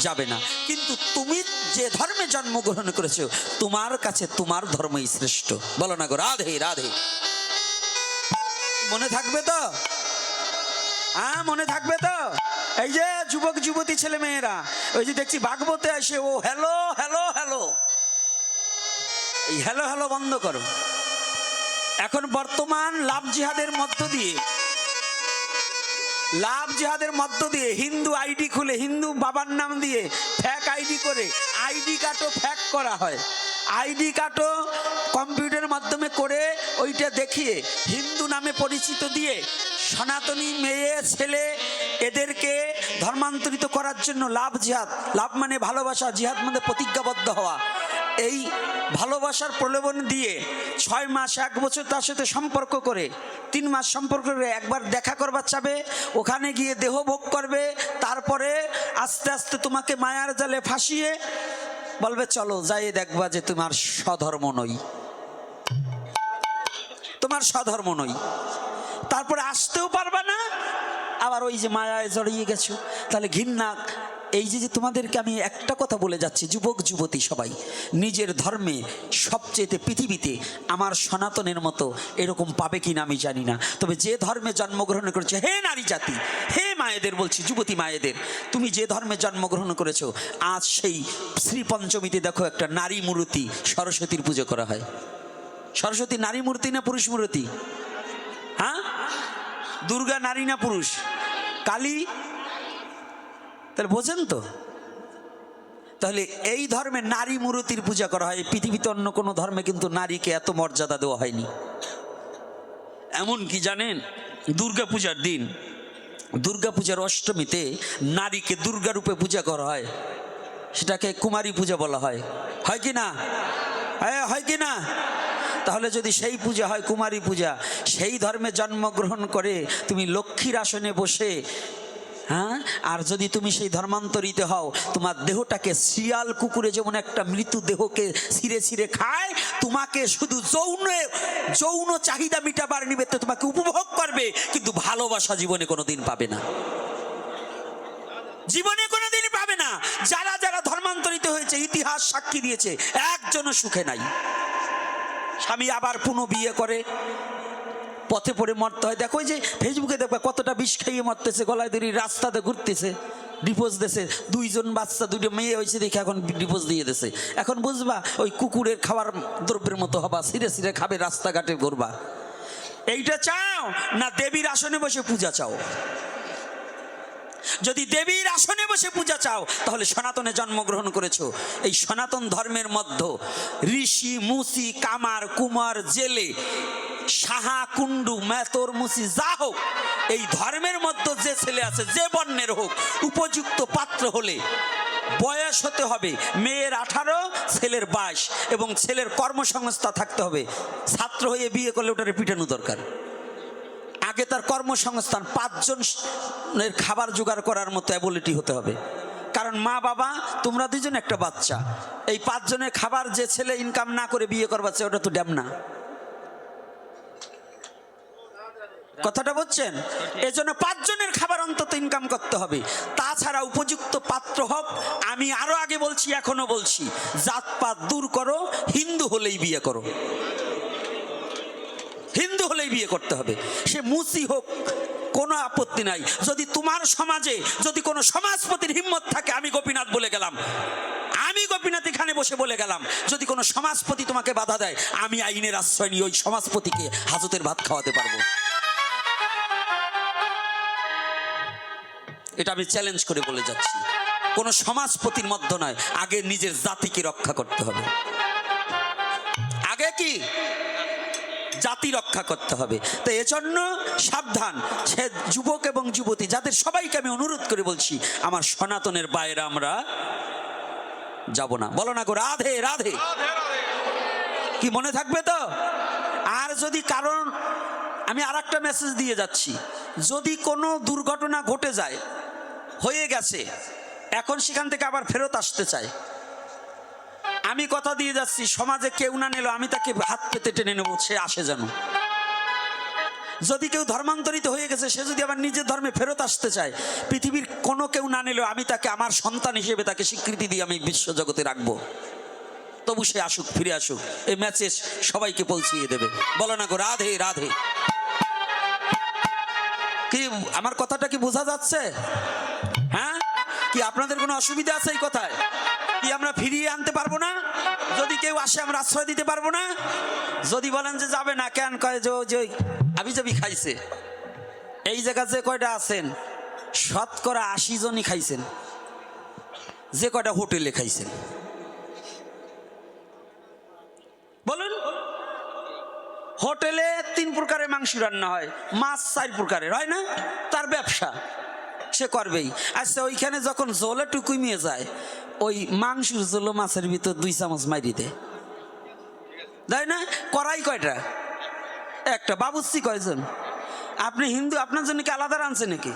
যাবে না। কিন্তু তুমি যে ধর্মে জন্মগ্রহণ করেছো তোমার কাছে তোমার ধর্মই শ্রেষ্ঠ। বলো না গো রাধে রাধে। মনে থাকবে তো? হ্যাঁ মনে থাকবে তো? এই যে যুবক যুবতী ছেলে মেয়েরা, ওই যে দেখছি ভাগবতে আসে, ও হ্যালো হ্যালো হ্যালো, এই হ্যালো হ্যালো বন্ধ করো। এখন বর্তমান লাভ জিহাদের মধ্য দিয়ে হিন্দু আইডি খুলে, হিন্দু বাবার নাম দিয়ে ফ্যাক আইডি করে, আইডি কার্ডও ফ্যাক করা হয়। আইডি কার্ডও কম্পিউটারের মাধ্যমে করে ওইটা দেখিয়ে হিন্দু নামে পরিচিত দিয়ে সনাতনী মেয়ে ছেলে এদেরকে ধর্মান্তরিত করার জন্য লাভ জিহাদ, লাভ মানে ভালোবাসা, জিহাদ মানে প্রতিজ্ঞাবদ্ধ হওয়া, এই ভালোবাসার প্রলোভন দিয়ে 6 মাস 1 বছর তার সাথে সম্পর্ক করে, 3 মাস সম্পর্ক করে একবার দেখা করবার চাবে, ওখানে গিয়ে দেহ ভোগ করবে, তারপরে আস্তে আস্তে তোমাকে মায়ার জালে ফাঁসিয়ে বলবে চলো যাই দেখবা যে তোমার স্বধর্ম নই, তোমার স্বধর্ম নই। তারপরে আসতেও পারবা না, আবার ওই যে মায়ায় জড়িয়ে গেছো। তাহলে ঘৃণা, এই যে তোমাদেরকে আমি একটা কথা বলে যাচ্ছি, যুবক যুবতী সবাই নিজের ধর্মে সবচেয়ে পৃথিবীতে আমার সনাতনের মতো এরকম পাবে কিনা আমি জানি না, তবে যে ধর্মে জন্মগ্রহণ করেছে, হে নারী জাতি, হে মায়েদের বলছি, যুবতী মায়েদের, তুমি যে ধর্মে জন্মগ্রহণ করেছো, আজ সেই শ্রী পঞ্চমীতে দেখো একটা নারী মূর্তি সরস্বতীর পুজো করা হয়। সরস্বতী নারী মূর্তি না পুরুষ মূর্তি? হ্যাঁ, দুর্গা নারী না পুরুষ? কালী, তাহলে বোঝেন তো? তাহলে এই ধর্মে নারী মূর্তির পূজা করা হয়। পৃথিবীতে অন্য কোনো ধর্মে কিন্তু নারীকে এত মর্যাদা দেওয়া হয়নি। এমন কি জানেন, দুর্গা পূজার দিন, দুর্গা পূজার অষ্টমীতে নারীকে দুর্গা রূপে পূজা করা হয়, সেটাকে কুমারী পূজা বলা হয়, হয় কি না? হ্যাঁ, হয় কি না? তাহলে যদি সেই পূজা হয় কুমারী পূজা, সেই ধর্মে জন্মগ্রহণ করে তুমি লক্ষ্মীর আসনে বসে, হ্যাঁ, আর যদি তুমি সেই ধর্মান্তরিত হও, তোমার দেহটাকে শিয়াল কুকুরে যেমন একটা মৃত্যু দেহকে ছিঁড়ে ছিঁড়ে খায়, তোমাকে শুধু যৌন চাহিদা মিটাবার নিমিত্তে তোমাকে উপভোগ করবে, কিন্তু ভালোবাসা জীবনে কোনোদিন পাবে না, জীবনে কোনোদিনই পাবে না। যারা যারা ধর্মান্তরিত হয়েছে ইতিহাস সাক্ষী দিয়েছে, একজনও সুখে নাই। স্বামী আবার পুনঃ বিয়ে করে, পথে পড়ে মরতে হয়। দেখো, ওই যে ফেসবুকে দেখবে কতটা বিষ খাইয়ে মরতেছে, গলায় দড়ি রাস্তাতে ঘুরতেছে, ডিভোর্স দিয়েছে, 2জন বাচ্চা, 2টো মেয়ে হয়েছে দেখে এখন ডিভোর্স দিয়ে দিয়েছে। এখন বুঝবা ওই কুকুরের খাবার দ্রব্যের মতো হবা, ছিঁড়ে ছিঁড়ে খাবে, রাস্তাঘাটে ঘুরবা। এইটা চাও না দেবীর আসনে বসে পূজা চাও? যদি দেবীর আসনে বসে পূজা চাও, তাহলে সনাতনে জন্মগ্রহণ করেছো। এই সনাতন ধর্মের মধ্যে ঋষি, মুসি, কামার, কুমার, জেলে, সাহা, কুণ্ডু, মেতর, মুসি যা হোক, এই ধর্মের মধ্যে যে ছেলে আছে, যে বর্ণের হোক, উপযুক্ত পাত্র হলে বয়স হতে হবে মেয়ের 18, ছেলের 22, এবং ছেলের কর্মসংস্থান থাকতে হবে। ছাত্র হয়ে বিয়ে করলে ওটারে পিটানো দরকার। আগে তার কর্মসংস্থান, 5 জনের খাবার জোগাড় করার মতো অ্যাবিলিটি হতে হবে। কারণ মা বাবা তোমরা 2জন, একটা বাচ্চা, এই 5 জনের খাবার যে ছেলে ইনকাম না করে বিয়ে করবাচ্ছে, ওটা তো ড্যাম না। কথাটা বুঝছেন? এজন্য 5 জনের খাবার অন্তত ইনকাম করতে হবে। তাছাড়া উপযুক্ত পাত্র হোক। আমি আরো আগে বলছি, এখনো বলছি, জাতপাত দূর করো, হিন্দু হলেই বিয়ে করো, হিন্দু হলেই বিয়ে করতে হবে। সে মুসি হোক, কোনো আপত্তি নাই। যদি তোমার সমাজে যদি কোনো সমাজপতির হিম্মত থাকে, আমি গোপীনাথ বলে গেলাম, আমি গোপীনাথ এখানে বসে বলে গেলাম, যদি কোনো সমাজপতি তোমাকে বাধা দেয়, আমি আইনের আশ্রয় নিয়ে ওই সমাজপতিকে হাজতের ভাত খাওয়াতে পারবো। এটা আমি চ্যালেঞ্জ করে বলে যাচ্ছি। কোনো সমাজপতির মধ্যে নয়, আগে নিজের জাতিকে রক্ষা করতে হবে। আগে কি জাতি রক্ষা করতে হবে। তো এজন্য সাবধান, সে যুবক এবং যুবতী যাদের সবাইকে আমি অনুরোধ করে বলছি, আমার সনাতনের বাইরে আমরা যাব না। বলো না গো রাধে রাধে। কি মনে থাকবে তো? আর যদি কারণ, আমি আর একটা মেসেজ দিয়ে যাচ্ছি, যদি কোনো দুর্ঘটনা ঘটে যায়, হয়ে গেছে, এখন সেখান থেকে আবার ফেরত আসতে চায়, আমি কথা দিয়ে যাচ্ছি, সমাজে কেউ না নিল, আমি তাকে হাত পেতে টেনে নেবো, সে আসে যেন। যদি কেউ ধর্মান্তরিত হয়ে গেছে, সে যদি আবার নিজের ধর্মে ফেরত আসতে চায়, পৃথিবীর কোনো কেউ না নিলেও আমি তাকে আমার সন্তান হিসেবে তাকে স্বীকৃতি দিয়ে আমি বিশ্বজগতে রাখবো। তবু সে আসুক, ফিরে আসুক, এই মেসেজ সবাইকে পৌঁছিয়ে দেবে। বলো না গো রাধে রাধে। কি আমার কথাটা কি বোঝা যাচ্ছে? হ্যাঁ, কি আপনাদের কোনো অসুবিধা আছে এই কথায়? কি আমরা ফিরিয়ে আনতে পারবো না? যদি কেউ আসে আমরা আশ্রয় দিতে পারবো না? যদি বলেন যে যাবে না, কেন কয় যে আবিজাবি খাইছে, এই জায়গা যে কয়টা আছেন, শতকরা 80 জনই খাইছেন, যে কয়টা হোটেলে খাইছেন। বলুন, হোটেলে 3 প্রকারের মাংস রান্না হয়, মাছ 4 প্রকারের হয় না? তার ব্যবসা সে করবেই। আচ্ছা, ওইখানে যখন জলে টুকুমিয়ে যায়, ওই মাংসের জল মাছের ভিতর 2 চামচ মারি দেয়, তাই না? কড়াই কয়টা? একটা। বাবুর্চি কয়জন? আপনি হিন্দু, আপনার জন্য কি আলাদা রাঁধছে নাকি?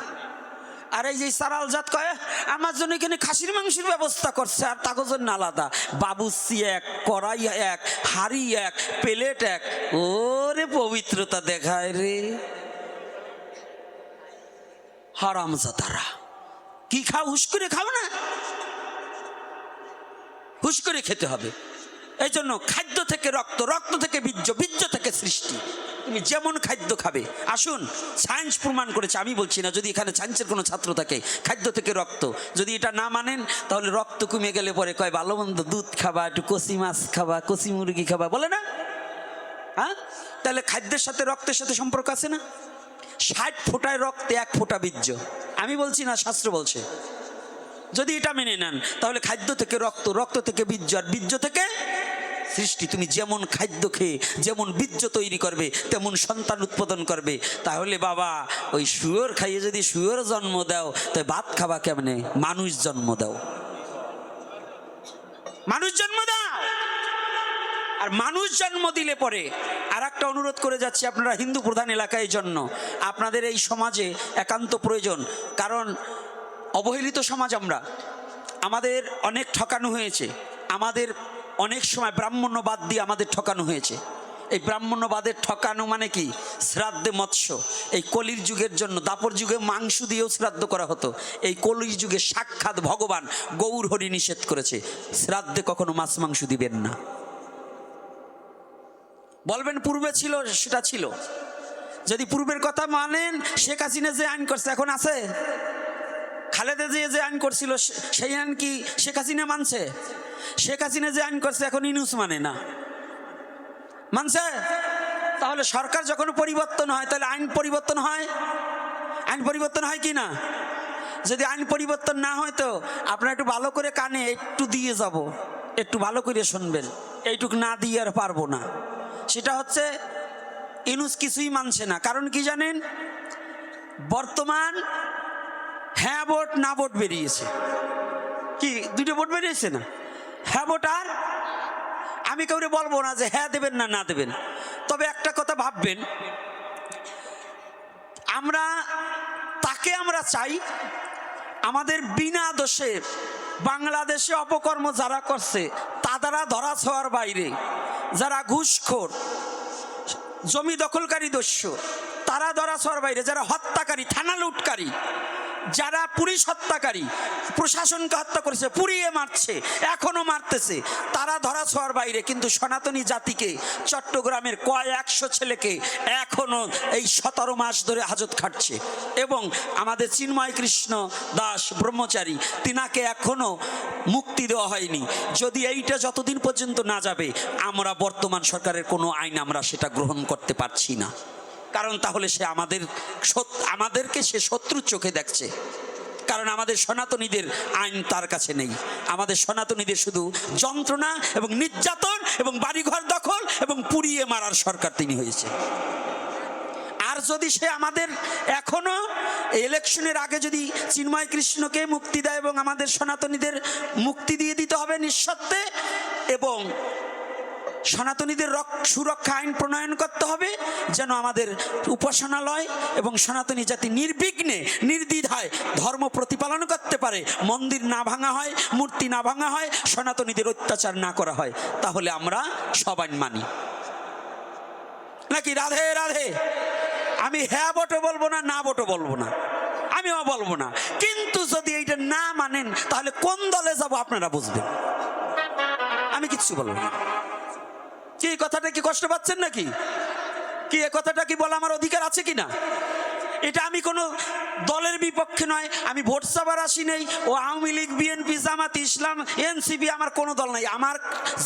আর এই যে সারাল জাত কয় আমার জন্য এখানে খাসির মাংসের ব্যবস্থা করছে, আর তার জন্য আলাদা। বাবুর্চি এক, কড়াই এক, হাড়ি এক, প্লেট এক। ওরে পবিত্রতা দেখায় রে হারামজাদারা। কি খাও? হুশ করে খাও না, হুশ করে খেতে হবে। এই জন্য খাদ্য থেকে রক্ত, রক্ত থেকে বীর্য, বীর্য থেকে সৃষ্টি। তুমি যেমন খাদ্য খাবে, আসুন সায়েন্স প্রমাণ করেছে, আমি বলছি না। যদি এখানে সায়েন্সের কোনো ছাত্র থাকে, খাদ্য থেকে রক্ত, যদি এটা না মানেন, তাহলে রক্ত কমে গেলে পরে কয় ভালো মন্দ দুধ খাবা, একটু কচি মাছ খাবা, কচি মুরগি খাবা, বলে না? হ্যাঁ, তাহলে খাদ্যের সাথে রক্তের সাথে সম্পর্ক আছে না? 60 ফোঁটায় রক্তে 1 ফোঁটা বীর্য। আমি বলছি না, শাস্ত্র বলছে। যদি এটা মেনে নেন, তাহলে খাদ্য থেকে রক্ত, রক্ত থেকে বীর্য, আর বীর্য থেকে সৃষ্টি, তুমি যেমন খাদ্য খেয়ে যেমন বীর্য তৈরি করবে তেমন সন্তান উৎপাদন করবে। তাহলে বাবা ওই শুয়োর খাইয়ে যদি শুয়োর জন্ম দাও তো ভাত খাবা কেমনে? মানুষ জন্ম দাও, মানুষ জন্ম দাও। আর মানুষ জন্ম দিলে পরে আর একটা অনুরোধ করে যাচ্ছি, আপনারা হিন্দু প্রধান এলাকায় জন্য আপনাদের এই সমাজে একান্ত প্রয়োজন। কারণ অবহেলিত সমাজ আমরা, আমাদের অনেক ঠকানো হয়েছে, আমাদের অনেক সময় ব্রাহ্মণ্যবাদ দিয়ে আমাদের ঠকানো হয়েছে। এই ব্রাহ্মণ্যবাদের ঠকানো মানে কি? শ্রাদ্ধে মৎস্য। এই কলির যুগের জন্য, দাপর যুগে মাংস দিয়েও শ্রাদ্ধ করা হতো, এই কলির যুগে সাক্ষাৎ ভগবান গৌর হরি নিষেধ করেছে, শ্রাদ্ধে কখনো মাছ মাংস দিবেন না। বলবেন পূর্বে ছিল, সেটা ছিল। যদি পূর্বের কথা মানেন, শেখ হাসিনা যে আইন করছে এখন আছে? খালেদা জিয়া যে আইন করছিল সেই আইন কি শেখ হাসিনা মানছে? শেখ হাসিনা যে আইন করছে এখন ইউনূস মানে না, মানছে? তাহলে সরকার যখন পরিবর্তন হয় তাহলে আইন পরিবর্তন হয়? আইন পরিবর্তন হয় কি না? যদি আইন পরিবর্তন না হয় তো আপনারা একটু ভালো করে কানে একটু দিয়ে যাব, একটু ভালো করে শুনবেন। এইটুক না দিয়ে আর পারবো না। সেটা হচ্ছে ইউনূস কিছুই মানছে না। কারণ কি জানেন? বর্তমান হ্যাঁ ভোট না ভোট বেরিয়েছে। কি দুটো ভোট বেরিয়েছে না? হ্যাঁ ভোট। আর আমি কাউরে বলবো না যে হ্যাঁ দেবেন না না দেবেন, তবে একটা কথা ভাববেন, আমরা তাকে আমরা চাই আমাদের বিনা দোষে বাংলাদেশে অপকর্ম যারা করছে তারা ধরা ছোঁয়ার বাইরে, যারা ঘুষখোর জমি দখলকারী দস্যু তারা ধরা ছোঁয়ার বাইরে, যারা হত্যাকারী থানা লুটকারী, যারা পুলিশ হত্যাকারী, প্রশাসনকে হত্যা করেছে, পুড়িয়ে মারছে, এখনো মারতেছে, তারা ধরা ছোঁয়ার বাইরে। কিন্তু সনাতনী জাতিকে, চট্টগ্রামের কয়েকশো ছেলেকে এখনো এই 17 মাস ধরে হাজত খাটছে। এবং আমাদের চিন্ময় কৃষ্ণ দাস ব্রহ্মচারী, তিনাকে এখনো মুক্তি দেওয়া হয়নি। যদি এইটা যতদিন পর্যন্ত না যাবে, আমরা বর্তমান সরকারের কোনো আইন আমরা সেটা গ্রহণ করতে পারছি না। কারণ তাহলে সে আমাদেরকে সে শত্রুর চোখে দেখছে। কারণ আমাদের সনাতনীদের আইন তার কাছে নেই। আমাদের সনাতনীদের শুধু যন্ত্রণা এবং নির্যাতন এবং বাড়িঘর দখল এবং পুড়িয়ে মারার সরকার তিনি হয়েছে। আর যদি সে আমাদের এখনো ইলেকশনের আগে যদি চিন্ময় কৃষ্ণকে মুক্তি দেয় এবং আমাদের সনাতনীদের মুক্তি দিয়ে দিতে হবে নিঃশর্তে, এবং সনাতনীদের সুরক্ষা আইন প্রণয়ন করতে হবে যেন আমাদের উপাসনালয় এবং সনাতনী জাতি নির্বিঘ্নে নির্দ্বিধায় ধর্ম প্রতিপালন করতে পারে, মন্দির না ভাঙা হয়, মূর্তি না ভাঙা হয়, সনাতনীদের অত্যাচার না করা হয়, তাহলে আমরা সবাই মানি নাকি? রাধে রাধে। আমি হ্যাঁ ভোটও বলবো না, না ভোটও বলবো না, আমিও বলবো না। কিন্তু যদি এইটা না মানেন তাহলে কোন দলে যাব আপনারা বুঝবেন, আমি কিচ্ছু বলবো না। কি কথাটা কি কষ্ট পাচ্ছেন নাকি? কি এ কথাটা কি বলা আমার অধিকার আছে কিনা? এটা আমি কোনো দলের বিপক্ষে নয়, আমি ভোট চাবার আসি নেই। ও আওয়ামী লীগ, বিএনপি, জামাত ইসলাম, এনসিপি, আমার কোনো দল নাই। আমার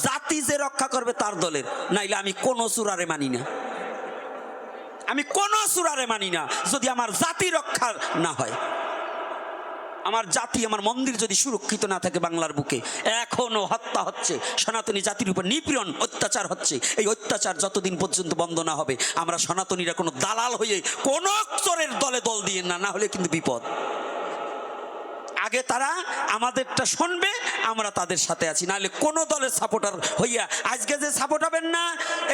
জাতি যে রক্ষা করবে তার দলের, নাইলে আমি কোনো সুরারে মানি না। আমি কোনো সুরারে মানি না যদি আমার জাতি রক্ষা না হয়। আমার জাতি, আমার মন্দির যদি সুরক্ষিত না থাকে বাংলার বুকে, এখনো হত্যা হচ্ছে, সনাতনী জাতির উপর নিপীড়ন অত্যাচার হচ্ছে। এই অত্যাচার যতদিন পর্যন্ত বন্ধ না হবে, আমরা সনাতনীরা কোনো দালাল হয়ে কোনো চোরের দলে দল দিয়ে না, না হলে কিন্তু বিপদ। আগে তারা আমাদেরটা শুনবে, আমরা তাদের সাথে আছি, নাহলে কোনো দলের সাপোর্টার হইয়া আজকে যে সাপোর্ট হবেন না।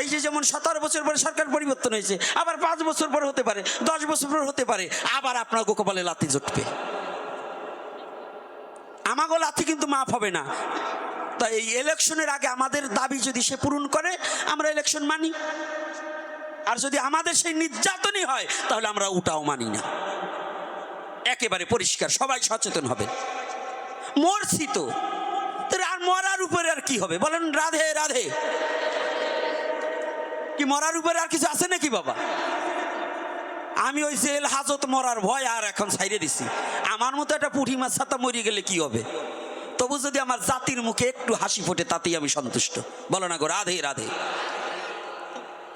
এই যে যেমন 17 বছর পরে সরকার পরিবর্তন হয়েছে, আবার 5 বছর পরে হতে পারে, 10 বছর পরে হতে পারে, আবার আপনার গোকপালে লাথি জুটবে। আমাগো লাথি কিন্তু মাফ হবে না। তাই এই ইলেকশনের আগে আমাদের দাবি যদি সে পূরণ করে, আমরা ইলেকশন মানি। আর যদি আমাদের সেই নির্যাতনই হয় তাহলে আমরা ওটাও মানি না। একেবারে পরিষ্কার, সবাই সচেতন হবে। মরছি তো, আর মরার উপরে আর কি হবে বলেন? রাধে রাধে। কি মরার উপরে আর কিছু আছে নাকি বাবা? আমি ওই জেল হাজত মরার ভয় আর এখন ছাইড়ে দিছি। আমার মতো একটা পুঁটি মাছ ছাতা মরে গেলে কি হবে? তবু যদি আমার জাতির মুখে একটু হাসি ফোটে তাতেই আমি সন্তুষ্ট। বলো না গো রাধে রাধে।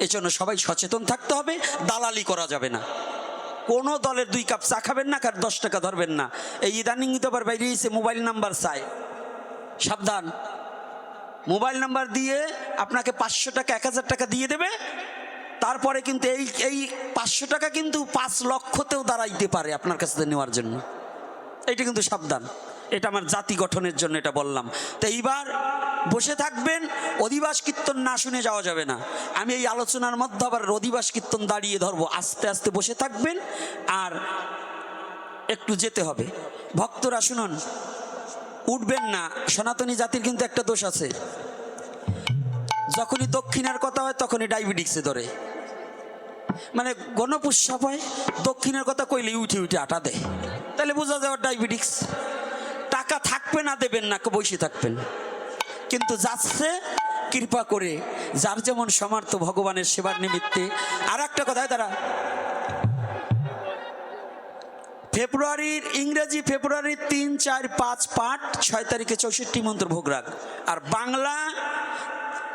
এজন্য সবাই সচেতন থাকতে হবে, দালালি করা যাবে না। কোনো দলের 2 কাপ চা খাবেন না, কার 10 টাকা ধরবেন না। এই ইদানিং তো আবার বাইরে এসে মোবাইল নাম্বার চাই, সাবধান। মোবাইল নাম্বার দিয়ে আপনাকে 500 টাকা 1000 টাকা দিয়ে দেবে। তারপরে কিন্তু এই 500 টাকা কিন্তু 5 লক্ষতেও দাঁড়াইতে পারে আপনার কাছ থেকে নেওয়ার জন্য। এটা কিন্তু সাবধান, এটা আমার জাতি গঠনের জন্য এটা বললাম। তো এইবার বসে থাকবেন, অধিবাস কীর্তন না শুনে যাওয়া যাবে না। আমি এই আলোচনার মধ্যে আবার অধিবাস কীর্তন দাঁড়িয়ে ধরবো, আস্তে আস্তে বসে থাকবেন আর একটু যেতে হবে। ভক্তরা শুনুন, উঠবেন না। সনাতনী জাতির কিন্তু একটা দোষ আছে, যখনই দক্ষিণার কথা হয় তখনই ডায়াবেটিক্সে ধরে। মানে গণপুষ্পাপ হয়, দক্ষিণের কথা কইলে উঠে উঠে আটা দেয়, তাহলে বোঝা যায় ডায়াবেটিক্স। টাকা থাকবে না, দেবেন না, বসে থাকবেন। কিন্তু যাচ্ছে কৃপা করে, যার যেমন সামর্থ্য ভগবানের সেবার নিমিত্তে। আর একটা কথা, তারা ফেব্রুয়ারির ইংরেজি ফেব্রুয়ারির 3, 4, 5 পাঠ, 6 তারিখে 64 মন্ত্র ভোগরাগ। আর বাংলা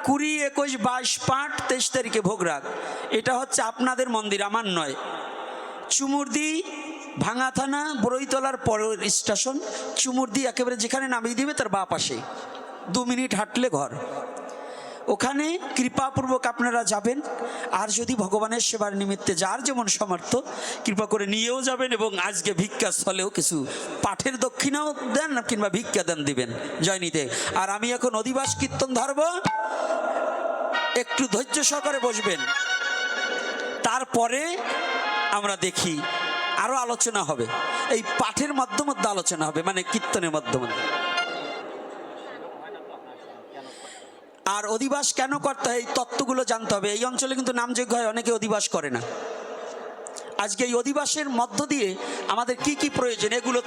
20, 21, 22 পাঠ, 23 তারিখে ভোগরাগ। এটা হচ্ছে আপনাদের মন্দির, আমার নয়। চুমুরদি ভাঙা থানা, বড়ইতলার পরের স্টেশন। চুমুরদি একেবারে যেখানে নামিয়ে দিবে তার বাঁ পাশে 2 মিনিট হাঁটলে ঘর। ওখানে কৃপাপূর্বক আপনারা যাবেন। আর যদি ভগবানের সেবার নিমিত্তে যার যেমন সামর্থ্য কৃপা করে নিয়েও যাবেন, এবং আজকে ভিক্ষা স্থলেও কিছু পাঠের দক্ষিণাও দেন কিংবা ভিক্ষা দান দিবেন জয়নীতে। আর আমি এখন অধিবাস কীর্তন ধরব, একটু ধৈর্য সহকারে বসবেন। তারপরে আমরা দেখি আরো আলোচনা হবে, এই পাঠের মাধ্যমে আলোচনা হবে, মানে কীর্তনের মাধ্যমে। আর অধিবাস কেন করতে হয় এই তত্ত্বগুলো জানতে হবে। এই অঞ্চলে কিন্তু নামযজ্ঞ হয়, অনেকে অধিবাস করে না। আজকে এই অধিবাসের মধ্য দিয়ে আমাদের কি কি প্রয়োজন এগুলো